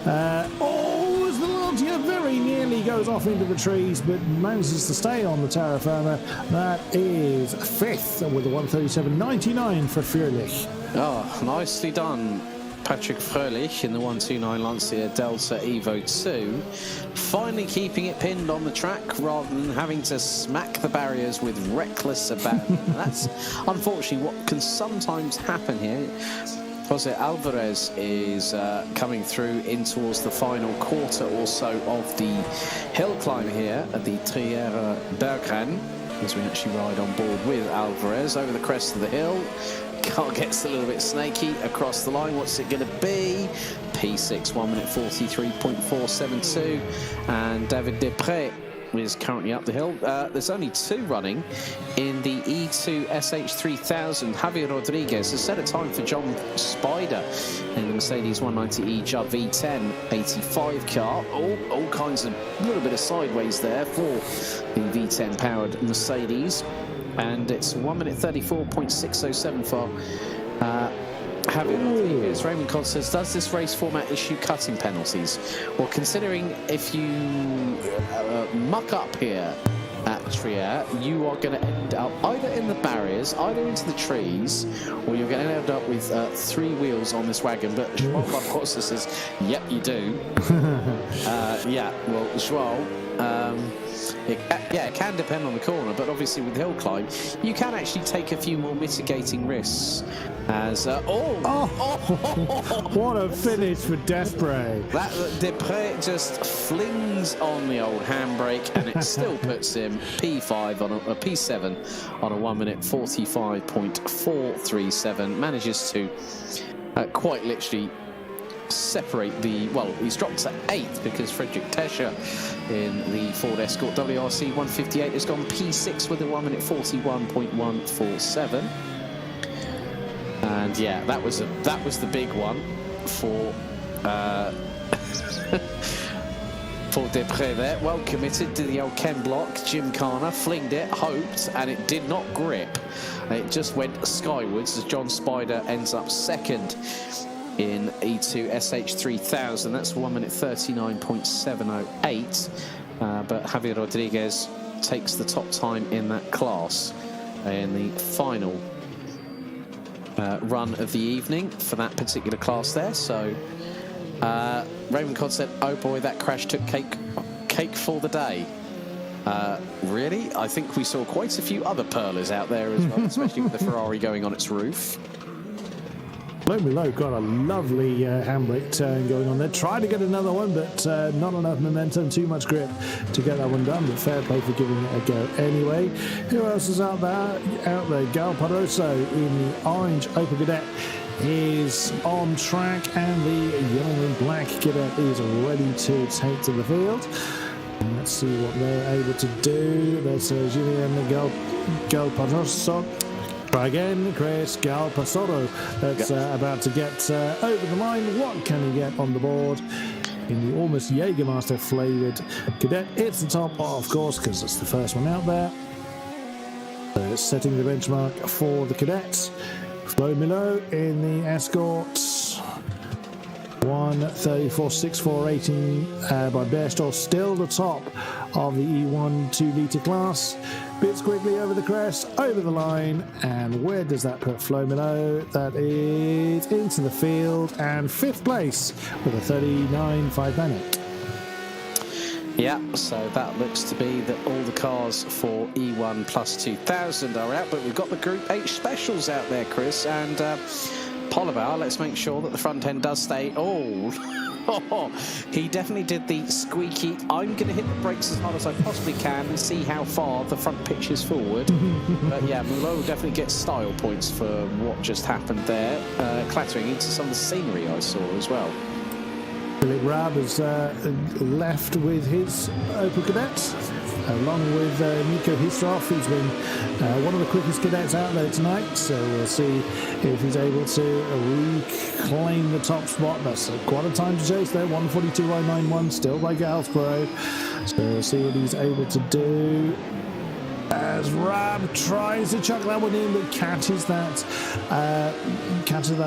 As the Lancia very nearly goes off into the trees, but manages to stay on the terra firma. That is 5th with a 1:37.99 for Fröhlich. Oh, nicely done, Patrick Fröhlich in the 129 Lancia Delta Evo 2, finally keeping it pinned on the track rather than having to smack the barriers with reckless abandon. That's unfortunately what can sometimes happen here. Jose Alvarez is coming through in towards the final quarter or so of the hill climb here at the Trierer Bergrennen, as we actually ride on board with Alvarez over the crest of the hill. Car gets a little bit snaky across the line. What's it going to be? P6, 1:43.472. And David Depré is currently up the hill. There's only 2 running in the E2 SH3000. Javier Rodriguez has set a time for John Spider in the Mercedes 190E Judd V10 85 car. All kinds of little bit of sideways there for the V10 powered Mercedes. And it's 1:34.607 for Javier Rodriguez. Raymond Codd says, does this race format issue cutting penalties? Well, considering if you muck up here at Trierer, you are going to end up either in the barriers, either into the trees, or you're going to end up with 3 wheels on this wagon. But Joao Barbosa says, yep, you do. Joao... It can depend on the corner, but obviously with HillClimb, you can actually take a few more mitigating risks. As what a finish for Depré! That Depré just flings on the old handbrake, and it still puts him P5 on a P7 on a 1:45.437. Manages to quite literally separate he's dropped to 8th because Frederick Tescher in the Ford Escort WRC 158 has gone P6 with a 1:41.147. And yeah, that was the big one for for Depré there. Well committed to the old Ken block. Jim Carner flinged it, hoped, and it did not grip. It just went skywards as John Spider ends up 2nd in E2 SH3000. That's 1:39.708. But Javier Rodriguez takes the top time in that class in the final run of the evening for that particular class there. So Raymond Codd said, oh boy, that crash took cake for the day. Really? I think we saw quite a few other pearlers out there as well, especially with the Ferrari going on its roof. Below got a lovely handbrake turn going on there. Tried to get another one, but not enough momentum, too much grip to get that one done. But fair play for giving it a go anyway. Who else is out there? Gal Paroso in the orange Opel Kadett is on track, and the yellow and black Kadett is ready to take to the field. And let's see what they're able to do. There's Julien Gal Paroso. Try again, Chris Galpasoro. That's about to get over the line. What can he get on the board in the almost Jägermeister flavoured Kadett? It's the top, of course, because it's the first one out there. Setting the benchmark for the Kadetts. Flo Milo in the Escort. 1:34.648 by Bergrennen, still the top of the E1 2-litre class. Bits quickly over the crest, over the line, and where does that put Flo Milo? That is into the field, and 5th place with a 39.5 Yeah, so that looks to be that all the cars for E1 plus 2000 are out, but we've got the Group H specials out there, Chris, and Polibar, let's make sure that the front end does stay. Oh, he definitely did the squeaky, I'm going to hit the brakes as hard as I possibly can and see how far the front pitches forward. But yeah, Mulot will definitely get style points for what just happened there, clattering into some of the scenery I saw as well. Philip Raab has left with his Opel Cadets, along with Nico Histroff, who's been one of the quickest cadets out there tonight. So we'll see if he's able to reclaim the top spot. That's quite a time to chase there. 1:42.91, still by Galsborough. So we'll see what he's able to do. As Raab tries to chuck that one in, but catches that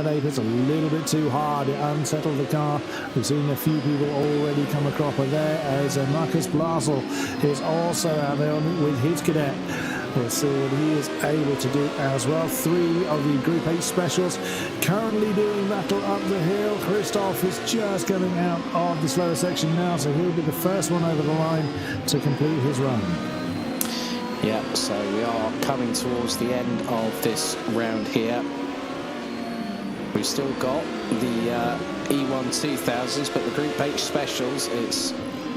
apex a little bit too hard. It unsettled the car. We've seen a few people already come across there, as Marcus Blasel is also out there with his cadet. We'll see what he is able to do as well. 3 of the Group H specials currently doing battle up the hill. Christoph is just coming out of the slower section now, so he'll be the first one over the line to complete his run. Yeah, so we are coming towards the end of this round here. We've still got the E1 2000s, but the Group H specials, it's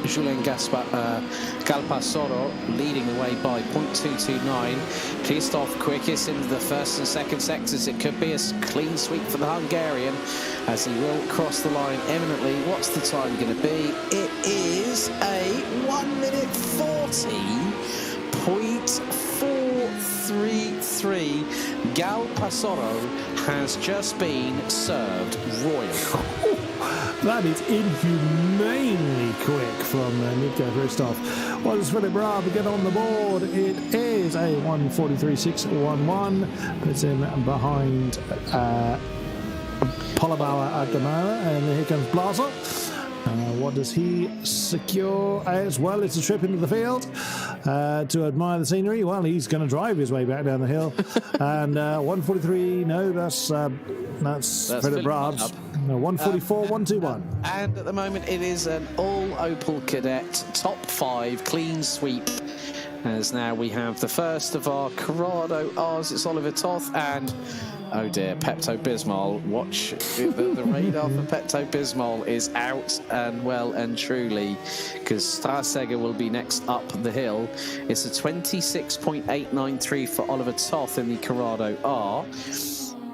Julien Galpasoro leading the way by 0.229. Christoph quickest into the first and second sectors. It could be a clean sweep for the Hungarian as he will cross the line eminently. What's the time going to be? It is a 1:40.433. Galpasoro has just been served royal. That is inhumanely quick from Nico Christoph. What does Philip Raab get on the board? It is a 1:43.611. Puts him behind Polabauer at the moment. And here comes Blaser. What does he secure as well? It's a trip into the field to admire the scenery. Well, he's going to drive his way back down the hill. And 1:43, no, that's Philip Raab's. No, 1:44.121. And at the moment, it is an all Opel Cadet top 5 clean sweep. As now we have the first of our Corrado R's. It's Oliver Toth and, oh dear, Pepto-Bismol. Watch, the radar for Pepto-Bismol is out and well and truly, because Starseger will be next up the hill. It's a 26.893 for Oliver Toth in the Corrado R.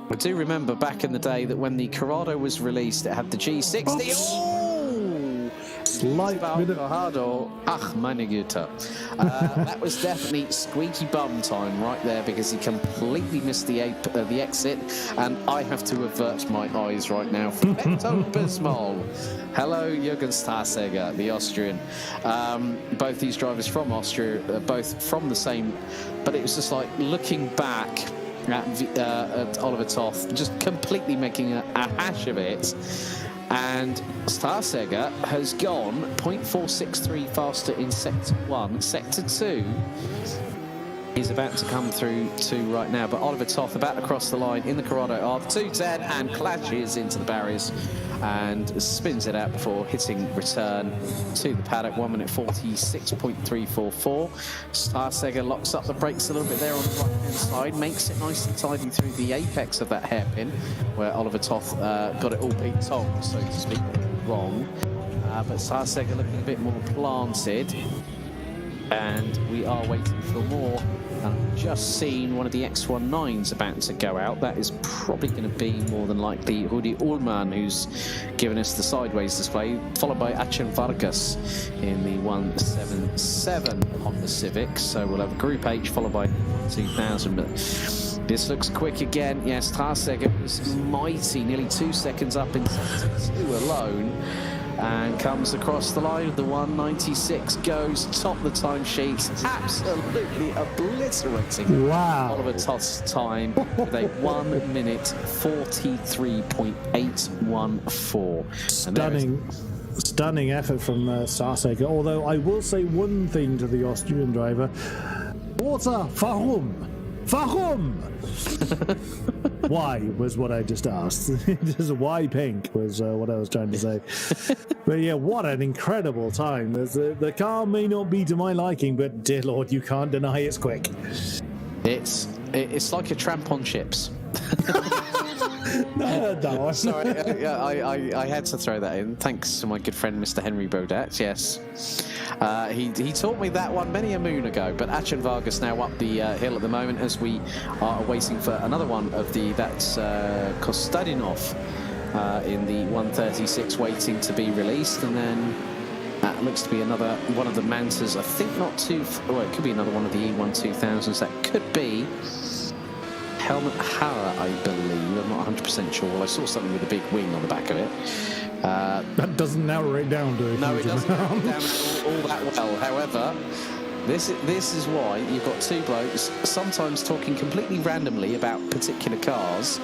I do remember back in the day that when the Corrado was released, it had the G60. Oops. Oh! Slight bit of... Ach, meine Güte. That was definitely squeaky bum time right there, because he completely missed the exit, and I have to avert my eyes right now from Pepto-Bismol. Hello, Jürgen Starseger, the Austrian. Both these drivers from Austria, both from the same, but it was just like looking back at Oliver Toth, just completely making a hash of it. And Starseger has gone 0.463 faster in Sector 1. Sector 2 is about to come through to right now, but Oliver Toth about to cross the line in the Corrado R, 210, and clashes into the barriers and spins it out before hitting return to the paddock. 1:46.344. Starseger locks up the brakes a little bit there on the right hand side, makes it nice and tidy through the apex of that hairpin where Oliver Toth got it all beat on, so to speak, wrong. But Starseger looking a bit more planted, and we are waiting for more. I've just seen one of the X19s about to go out. That is probably going to be more than likely Rudi Ullmann, who's given us the sideways display, followed by Achin Vargas in the 177 Honda Civic. So we'll have Group H followed by 2000. But this looks quick again. Yes, Starseger was mighty, nearly 2 seconds up in Sector 2 alone. and comes across the line. The 196 goes top the timesheet, absolutely obliterating Oliver Toth's time with a 1 minute 43.814. Stunning effort from Starsaker. Although I will say one thing to the Austrian driver: water, warum? Why was what I just asked. Just why pink was what I was trying to say. But yeah, what an incredible time. The car may not be to my liking, but dear Lord, you can't deny it's quick. It's like a tramp on chips. No. Sorry, I had to throw that in. Thanks to my good friend Mr. Henry Baudet. Yes, he taught me that one many a moon ago. But Achin Vargas now up the hill at the moment as we are waiting for another one of that's Kostadinov in the 136 waiting to be released, and then that looks to be another one of the Mantas. I think not too. Well, it could be another one of the E1 2000s. That could be Helmut Hara, I believe. I'm not 100% sure. Well, I saw something with a big wing on the back of it. That doesn't narrow it down, do it? No, it doesn't narrow it down all that well. However, this is why you've got two blokes sometimes talking completely randomly about particular cars.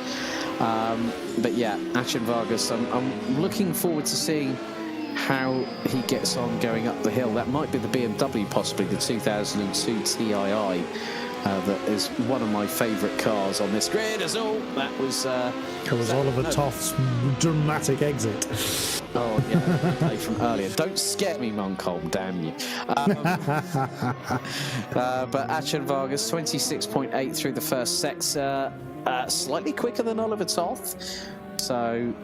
But yeah, Achin Vargas, I'm looking forward to seeing how he gets on going up the hill. That might be the BMW, possibly the 2002 TII. That is one of my favourite cars on this grid. As all that was Oliver Toth's dramatic exit. Oh yeah, from earlier. Don't scare me, Moncombe, damn you. But Achin Vargas 26.8 through the first sector, slightly quicker than Oliver Toth. So.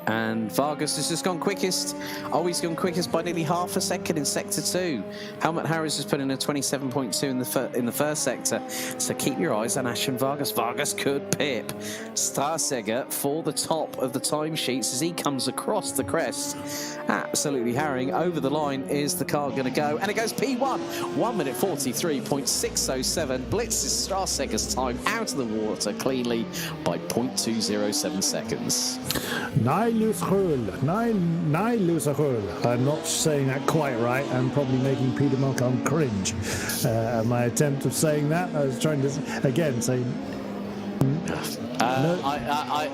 And Vargas has just gone quickest. Oh, he's gone quickest by nearly half a second in Sector 2. Helmut Harris has put in a 27.2 in the first sector. So keep your eyes on Achin Vargas. Vargas could pip Starseger for the top of the timesheets as he comes across the crest. Absolutely harrying. Over the line is the car going to go. And it goes P1. 1 minute 43.607. Blitzes Starseger's time out of the water cleanly by 0.207 seconds. I'm not saying that quite right. I'm probably making Peter Malcolm cringe. My attempt of saying that, I was trying to, again, say... All I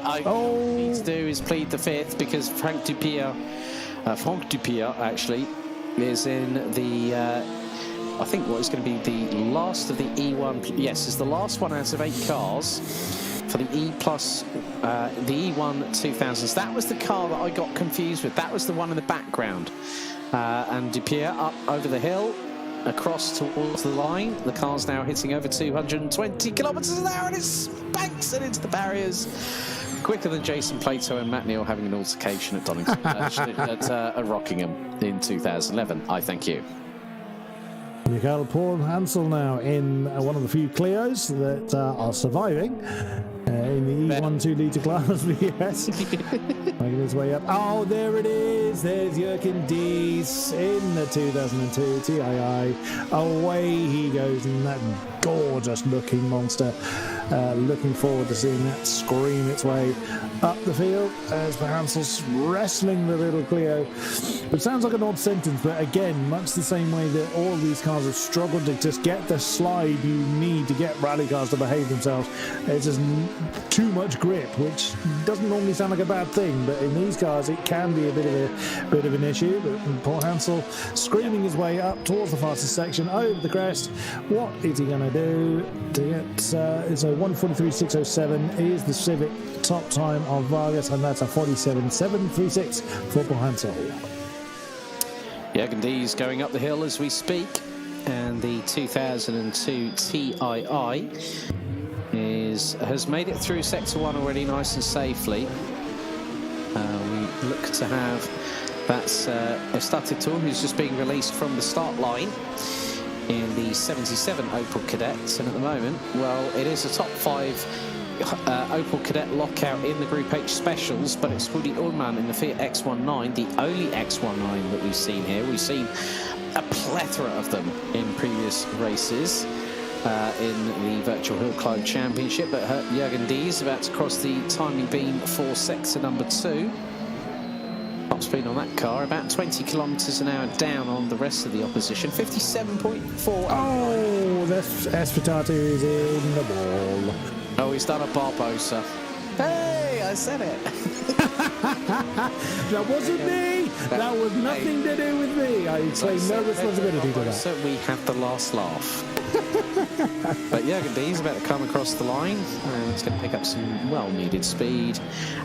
need to do is plead the fifth because Frank Dupier actually is in the... I think what is going to be the last of the E1... Yes, it's the last one out of 8 cars for the the E1 2000s. That was the car that I got confused with. That was the one in the background. And Dupier up over the hill, across towards the line. The car's now hitting over 220 kilometres an hour and it spanks it into the barriers. Quicker than Jason Plato and Matt Neal having an altercation at Donington, at Rockingham in 2011. I thank you. Mikael Paul Hansel now in one of the few Clios that are surviving in the E1 2-litre class. Yes, making his way up. Oh, there it is. There's Jürgen Dies in the 2002 TII. Away he goes in that gorgeous-looking monster. Looking forward to seeing that scream its way up the field as Hansel's wrestling the little Clio. It sounds like an odd sentence, but again, much the same way that all these cars have struggled to just get the slide you need to get rally cars to behave themselves. It's just too much grip, which doesn't normally sound like a bad thing, but in these cars it can be a bit of an issue. But poor Hansel screaming his way up towards the fastest section over the crest. What is he going to do to get? It's a 1:43.607 is the Civic top time of Vargas, and that's a 47.736 for Paul Hansel. Jürgen Dies going up the hill as we speak, and the 2002 TII has made it through Sector 1 already nice and safely. We look to have that's Estate Tour, who's just being released from the start line in the 77 Opel Cadets, and at the moment, well, it is a top 5 Opel Cadet lockout in the Group H Specials, but it's Rudi Ullmann in the Fiat X19, the only X19 that we've seen here. We've seen a plethora of them in previous races in the Virtual HillClimb Championship, but Jürgen Dies about to cross the timing beam for sector number 2. Top top speed on that car, about 20 kilometres an hour down on the rest of the opposition. 57.4. Oh, this Esfitati is in the ball. Oh, he's done a Barbosa. Hey, I said it. That wasn't me. That was nothing to do with me. I claim no responsibility to that. So we have the last laugh. But Jürgen D's about to come across the line, and it's going to pick up some well-needed speed.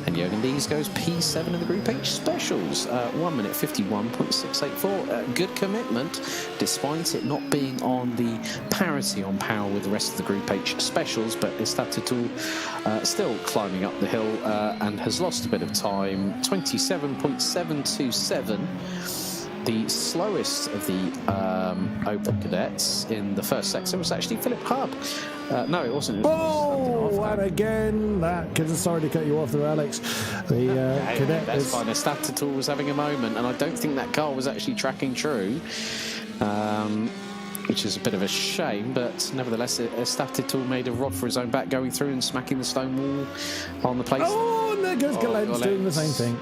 And Jürgen D's goes P7 in the Group H Specials, 1 minute 51.684. Good commitment, despite it not being on the parity on power with the rest of the Group H Specials. But Estatutul still climbing up the hill and has lost a bit of time. 27.727. The slowest of the Open cadets in the first sector was actually Philip Hub. No, it wasn't. Oh, and again, sorry to cut you off there, Alex. The cadet that's fine. Estatutul was having a moment, and I don't think that car was actually tracking true, which is a bit of a shame. But nevertheless, Estatutul made a rod for his own back, going through and smacking the stone wall on the place. Oh, and there goes Galentz doing the same thing.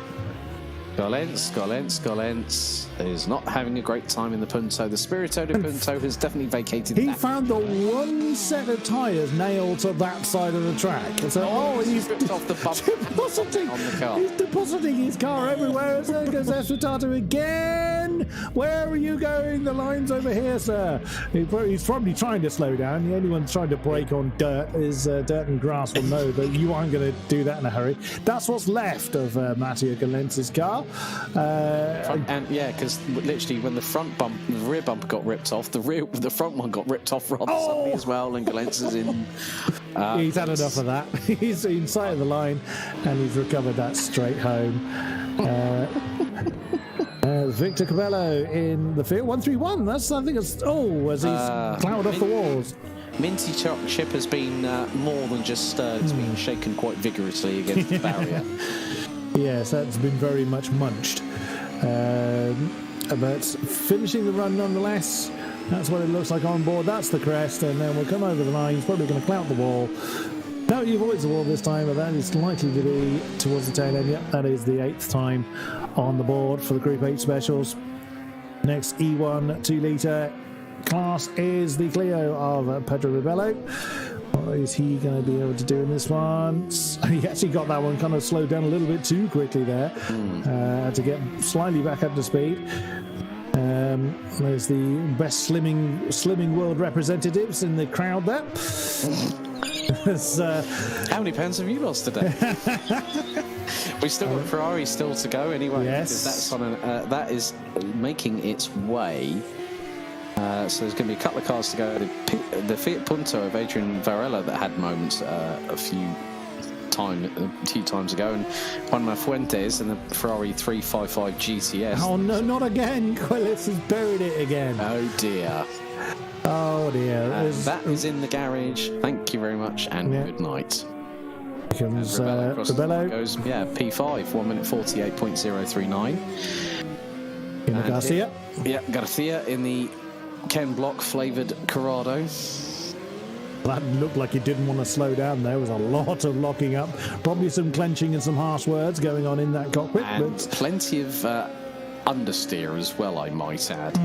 Galentz is not having a great time in the Punto. The Spirito de Punto has definitely vacated. He found the one set of tyres nailed to that side of the track. So, he's ripped off the bump depositing on the car. He's depositing his car everywhere. So there goes Esfitati again. Where are you going? The line's over here, sir. He's probably trying to slow down. The only one trying to brake on dirt is dirt and grass will know that you aren't going to do that in a hurry. That's what's left of Matteo Galentz's car. Because literally when the rear bumper got ripped off, the front one got ripped off rather suddenly as well, and Galentz is in. He's had enough of that. He's in sight of the line, and he's recovered that straight home. Victor Cabello in the field, 131. As he's clouded off the walls. Minty Chip has been more than just it's been shaken quite vigorously against the barrier. Yes, that's been very much munched. But finishing the run nonetheless, that's what it looks like on board. That's the crest, and then we'll come over the line. He's probably going to clout the wall. No, he avoids the wall this time, but that is likely to be towards the tail end. Yep, that is the 8th time on the board for the Group H Specials. Next E1 2-litre class is the Clio of Pedro Ribello. What is he going to be able to do in this one? He actually got that one kind of slowed down a little bit too quickly there to get slightly back up to speed. There's the best slimming world representatives in the crowd there. How many pounds have you lost today? We've still got Ferrari still to go anyway. Yes. That's that is making its way. So there's going to be a couple of cars to go. The Fiat Punto of Adrian Varela that had moments a few times ago, and Juanma Fuentes and the Ferrari 355 GTS. Oh no, not again! Quilis has buried it again. Oh dear. Oh dear. That is in the garage. Thank you very much, and good night. Comes Rebello goes P5, 1 minute 48.039. Garcia. Garcia in the Ken Block flavoured Corrado. That looked like he didn't want to slow down. There was a lot of locking up, probably some clenching and some harsh words going on in that cockpit. And plenty of understeer as well, I might add.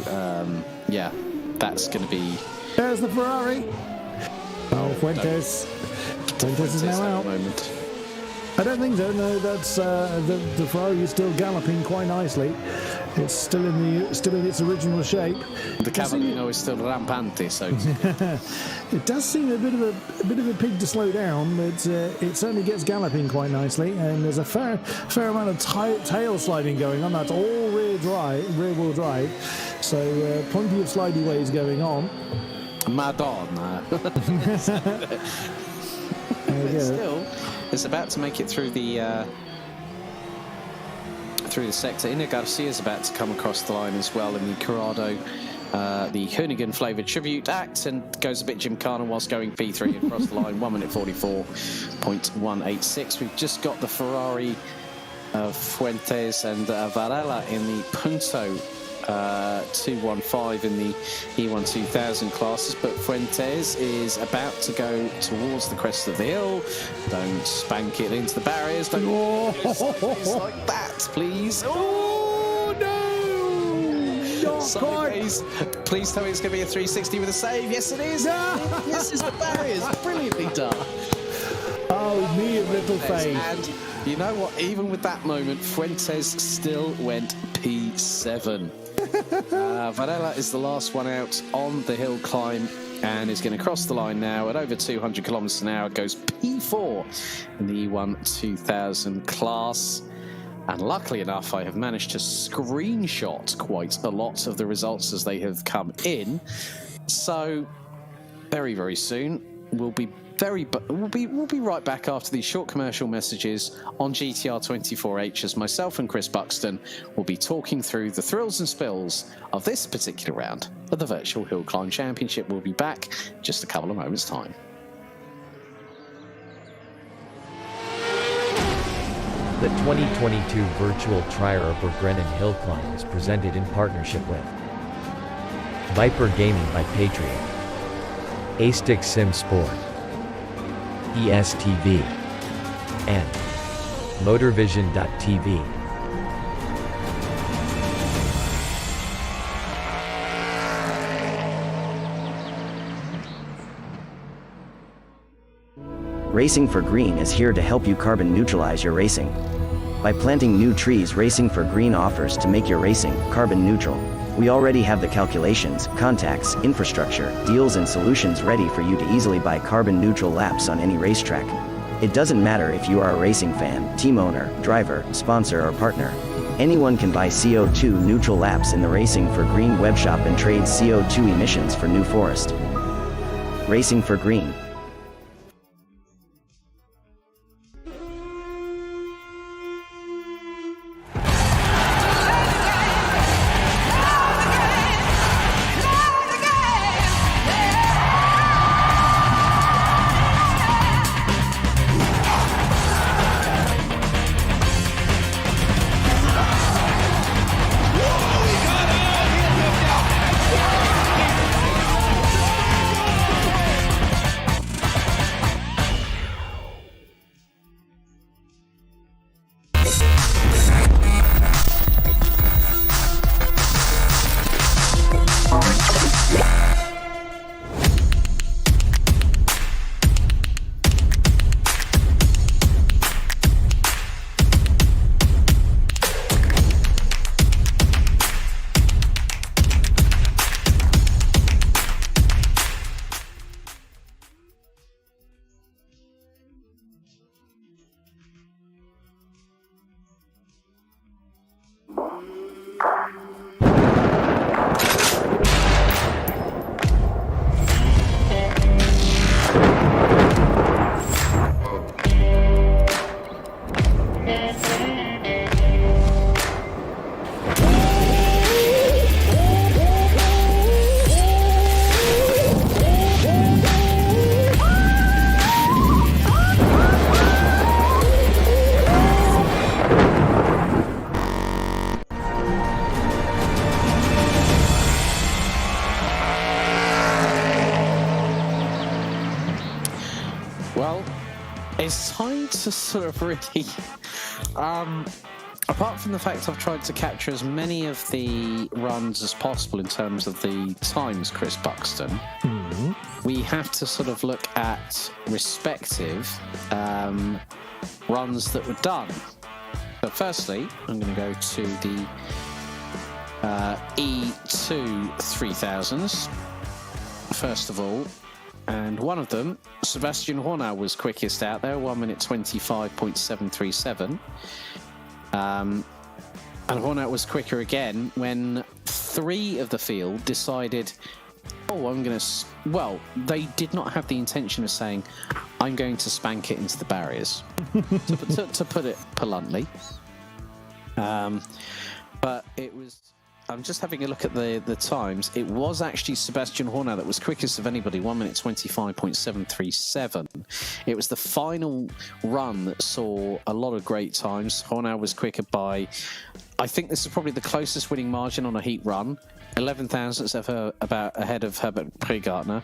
So, that's going to be... There's the Ferrari. Oh, Fuentes. Fuentes is now out. Moment. I don't think so. No, that's the Ferrari is still galloping quite nicely. It's still in its original shape. The Cavallino is still rampante, so it does seem a bit of a pig to slow down, but it certainly gets galloping quite nicely. And there's a fair amount of tail sliding going on. That's all rear wheel drive. So plenty of slidey ways going on. Madonna. Still, it's about to make it through the sector. Ina Garcia is about to come across the line as well in the Corrado, the Hoonigan flavoured tribute act, and goes a bit Gymkhana whilst going P3 across the line, 1 minute 44.186. We've just got the Ferrari Fuentes and Varela in the Punto 2:15 in the E1 2000 classes, but Fuentes is about to go towards the crest of the hill. Don't spank it into the barriers. Don't like that, please. Oh no! Not quite. Please tell me it's going to be a 360 with a save. Yes, it is. Yes, it's the barriers. Brilliantly done. Oh, me and little face. And you know what? Even with that moment, Fuentes still went P7. Varela is the last one out on the hill climb and is going to cross the line now at over 200 kilometers an hour. Goes P4 in the E1 2000 class. And luckily enough, I have managed to screenshot quite a lot of the results as they have come in. So very, very soon we'll be right back after these short commercial messages on GTR 24H as myself and Chris Buxton will be talking through the thrills and spills of this particular round of the Virtual Hill Climb Championship. We'll be back just a couple of moments' time. The 2022 Virtual Trierer Bergrennen Hill Climb is presented in partnership with Viper Gaming by Patriot, A-Stick Sim Sport, ESTV, and Motorvision.tv. Racing for Green is here to help you carbon neutralize your racing. By planting new trees, Racing for Green offers to make your racing carbon neutral. We already have the calculations, contacts, infrastructure, deals and solutions ready for you to easily buy carbon neutral laps on any racetrack. It doesn't matter if you are a racing fan, team owner, driver, sponsor or partner. Anyone can buy CO2 neutral laps in the Racing for Green webshop and trade CO2 emissions for New Forest. Racing for Green. It's time to sort of really, apart from the fact I've tried to capture as many of the runs as possible in terms of the times, Chris Buxton, we have to sort of look at respective runs that were done. So firstly, I'm going to go to the E2 3000s, first of all. And one of them, Sebastian Hornau was quickest out there, 1 minute 25.737. And Hornau was quicker again when 3 of the field decided, I'm going to... Well, they did not have the intention of saying, I'm going to spank it into the barriers, to put it bluntly. But it was... I'm just having a look at the times. It was actually Sebastian Hornau that was quickest of anybody, 1 minute 25.737. It was the final run that saw a lot of great times. Hornau was quicker by I think this is probably the closest winning margin on a heat run. 11 thousandths of her about ahead of Herbert Pregartner.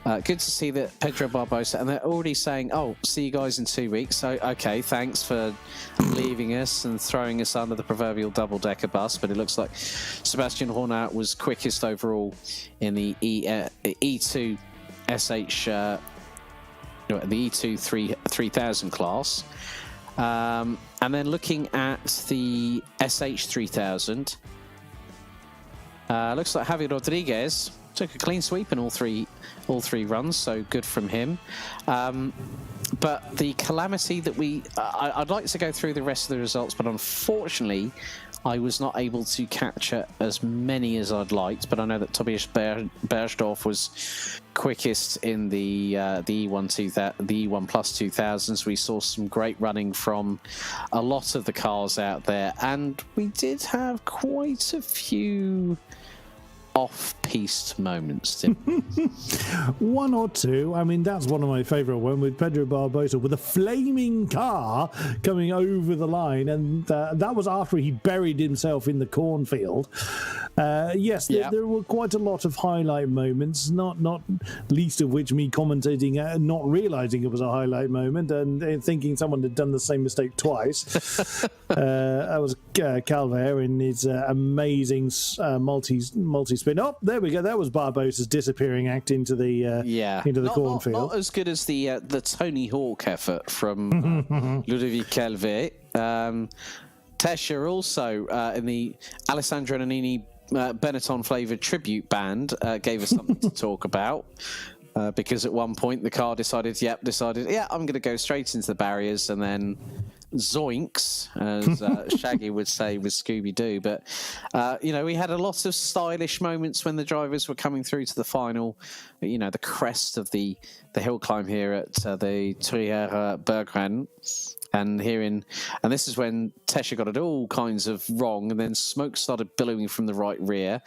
Good to see that Pedro Barbosa, and they're already saying, "Oh, see you guys in 2 weeks." So, okay, thanks for leaving us and throwing us under the proverbial double-decker bus. But it looks like Sebastian Horner was quickest overall in the E2 SH, the E2 3000 class. And then looking at the SH 3000. Looks like Javier Rodriguez took a clean sweep in all three runs, so good from him. But the calamity that I'd like to go through the rest of the results, but unfortunately, I was not able to capture as many as I'd liked. But I know that Tobias Bergdorf was quickest in the E1 Plus 2000s. We saw some great running from a lot of the cars out there, and we did have quite a few off-piste moments, didn't we? One or two. I mean, that's one of my favourite ones with Pedro Barbosa with a flaming car coming over the line, and that was after he buried himself in the cornfield. Yes, there were quite a lot of highlight moments, not least of which me commentating, not realising it was a highlight moment and thinking someone had done the same mistake twice. That was Calver in his amazing multi-spin. Oh, there we go. That was Barbosa's disappearing act into the cornfield. Not as good as the Tony Hawk effort from Ludovic Calvet. Tesha also in the Alessandro Nannini Benetton flavoured tribute band gave us something to talk about. Because at one point the car decided, I'm going to go straight into the barriers, and then zoinks, as Shaggy would say with Scooby-Doo. But, we had a lot of stylish moments when the drivers were coming through to the final, the crest of the HillClimb here at the Trierer Bergrennen. And this is when Tesha got it all kinds of wrong, and then smoke started billowing from the right rear.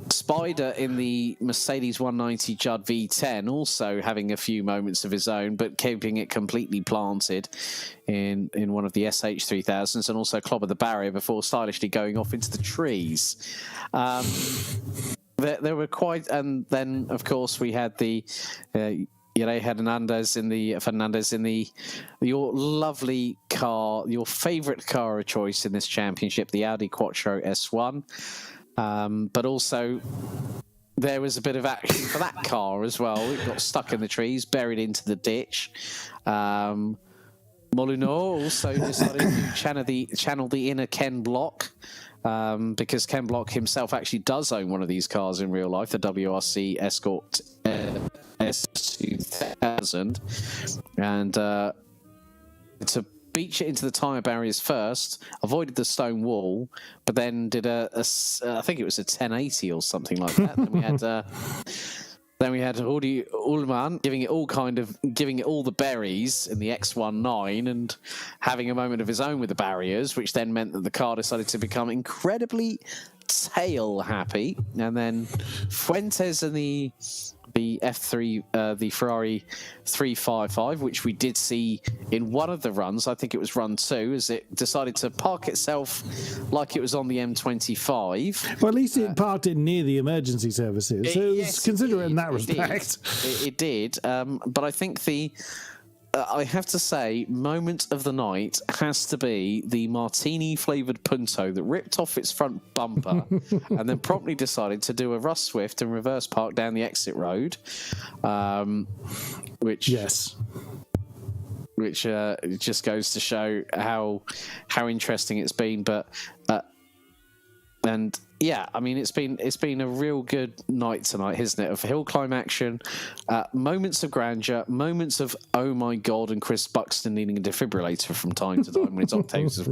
Spider in the Mercedes 190 Judd V10 also having a few moments of his own, but keeping it completely planted in one of the SH 3000s, and also clobbered the barrier before stylishly going off into the trees. There were quite, and then of course we had the Fernandez in your lovely car, your favourite car of choice in this championship, the Audi Quattro S1. But also, there was a bit of action for that car as well. It got stuck in the trees, buried into the ditch. Molineux also decided to channel the inner Ken Block, because Ken Block himself actually does own one of these cars in real life, the WRC Escort S2000. And to beach it into the tyre barriers first, avoided the stone wall, but then did I think it was a 1080 or something like that. Then we had Rudi Ullmann giving it all the berries in the X19 and having a moment of his own with the barriers, which then meant that the car decided to become incredibly tail happy. And then Fuentes and the F3, the Ferrari 355, which we did see in one of the runs. I think it was run 2, as it decided to park itself like it was on the M25. Well, at least it parked it near the emergency services, so it was considerate in that respect. It did. But I think I have to say, moment of the night has to be the martini-flavoured Punto that ripped off its front bumper and then promptly decided to do a Russ Swift and reverse park down the exit road, which just goes to show how interesting it's been. But and yeah, I mean, it's been a real good night tonight, isn't it? Of HillClimb action, moments of grandeur, moments of oh my god, and Chris Buxton needing a defibrillator from time to time when his octaves have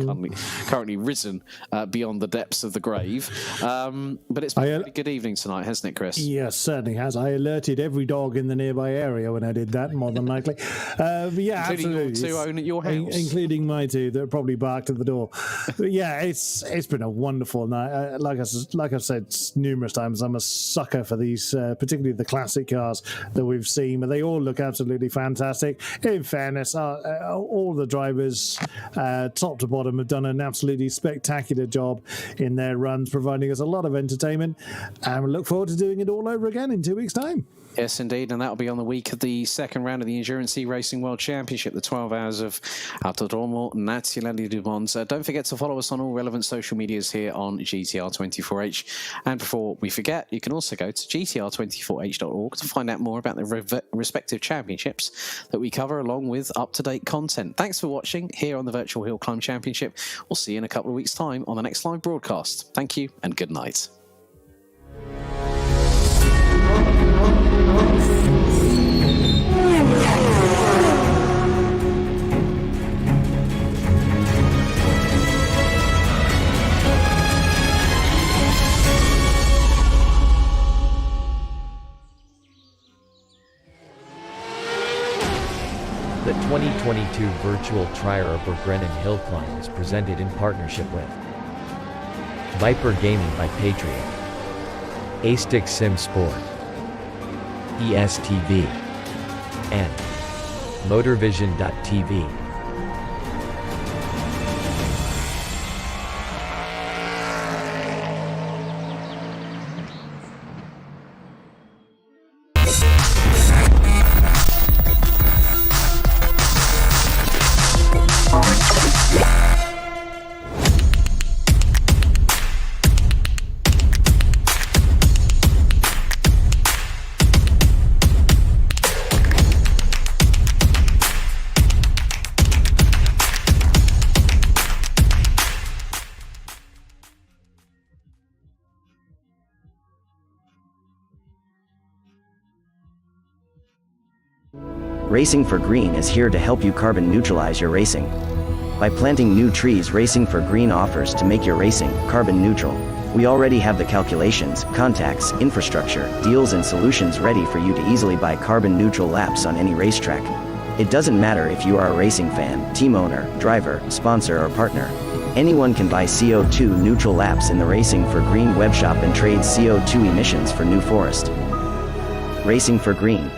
currently risen beyond the depths of the grave. But it's been a really good evening tonight, hasn't it, Chris? Yes, certainly has. I alerted every dog in the nearby area when I did that, more than likely. Yeah, including absolutely. Your two own at your house, including my two that probably barked at the door. But yeah, it's been a wonderful night. Like I said, like I've said numerous times, I'm a sucker for these, particularly the classic cars that we've seen, but they all look absolutely fantastic. In fairness, all the drivers, top to bottom, have done an absolutely spectacular job in their runs, providing us a lot of entertainment, and we look forward to doing it all over again in 2 weeks' time. Yes, indeed, and that'll be on the week of the second round of the Endurance Racing World Championship, the 12 hours of Autodromo Nazionale du Mons. Don't forget to follow us on all relevant social medias here on GTR24H. And before we forget, you can also go to gtr24h.org to find out more about the respective championships that we cover, along with up-to-date content. Thanks for watching here on the Virtual Hill Climb Championship. We'll see you in a couple of weeks' time on the next live broadcast. Thank you and good night. The 2022 virtual Trierer Bergrennen HillClimb is presented in partnership with Viper Gaming by Patriot, A-Stick Sim Sport, ESTV, and MotorVision.tv. Racing for Green is here to help you carbon neutralize your racing. By planting new trees, Racing for Green offers to make your racing carbon neutral. We already have the calculations, contacts, infrastructure, deals and solutions ready for you to easily buy carbon neutral laps on any racetrack. It doesn't matter if you are a racing fan, team owner, driver, sponsor or partner. Anyone can buy CO2 neutral laps in the Racing for Green webshop and trade CO2 emissions for new forest. Racing for Green.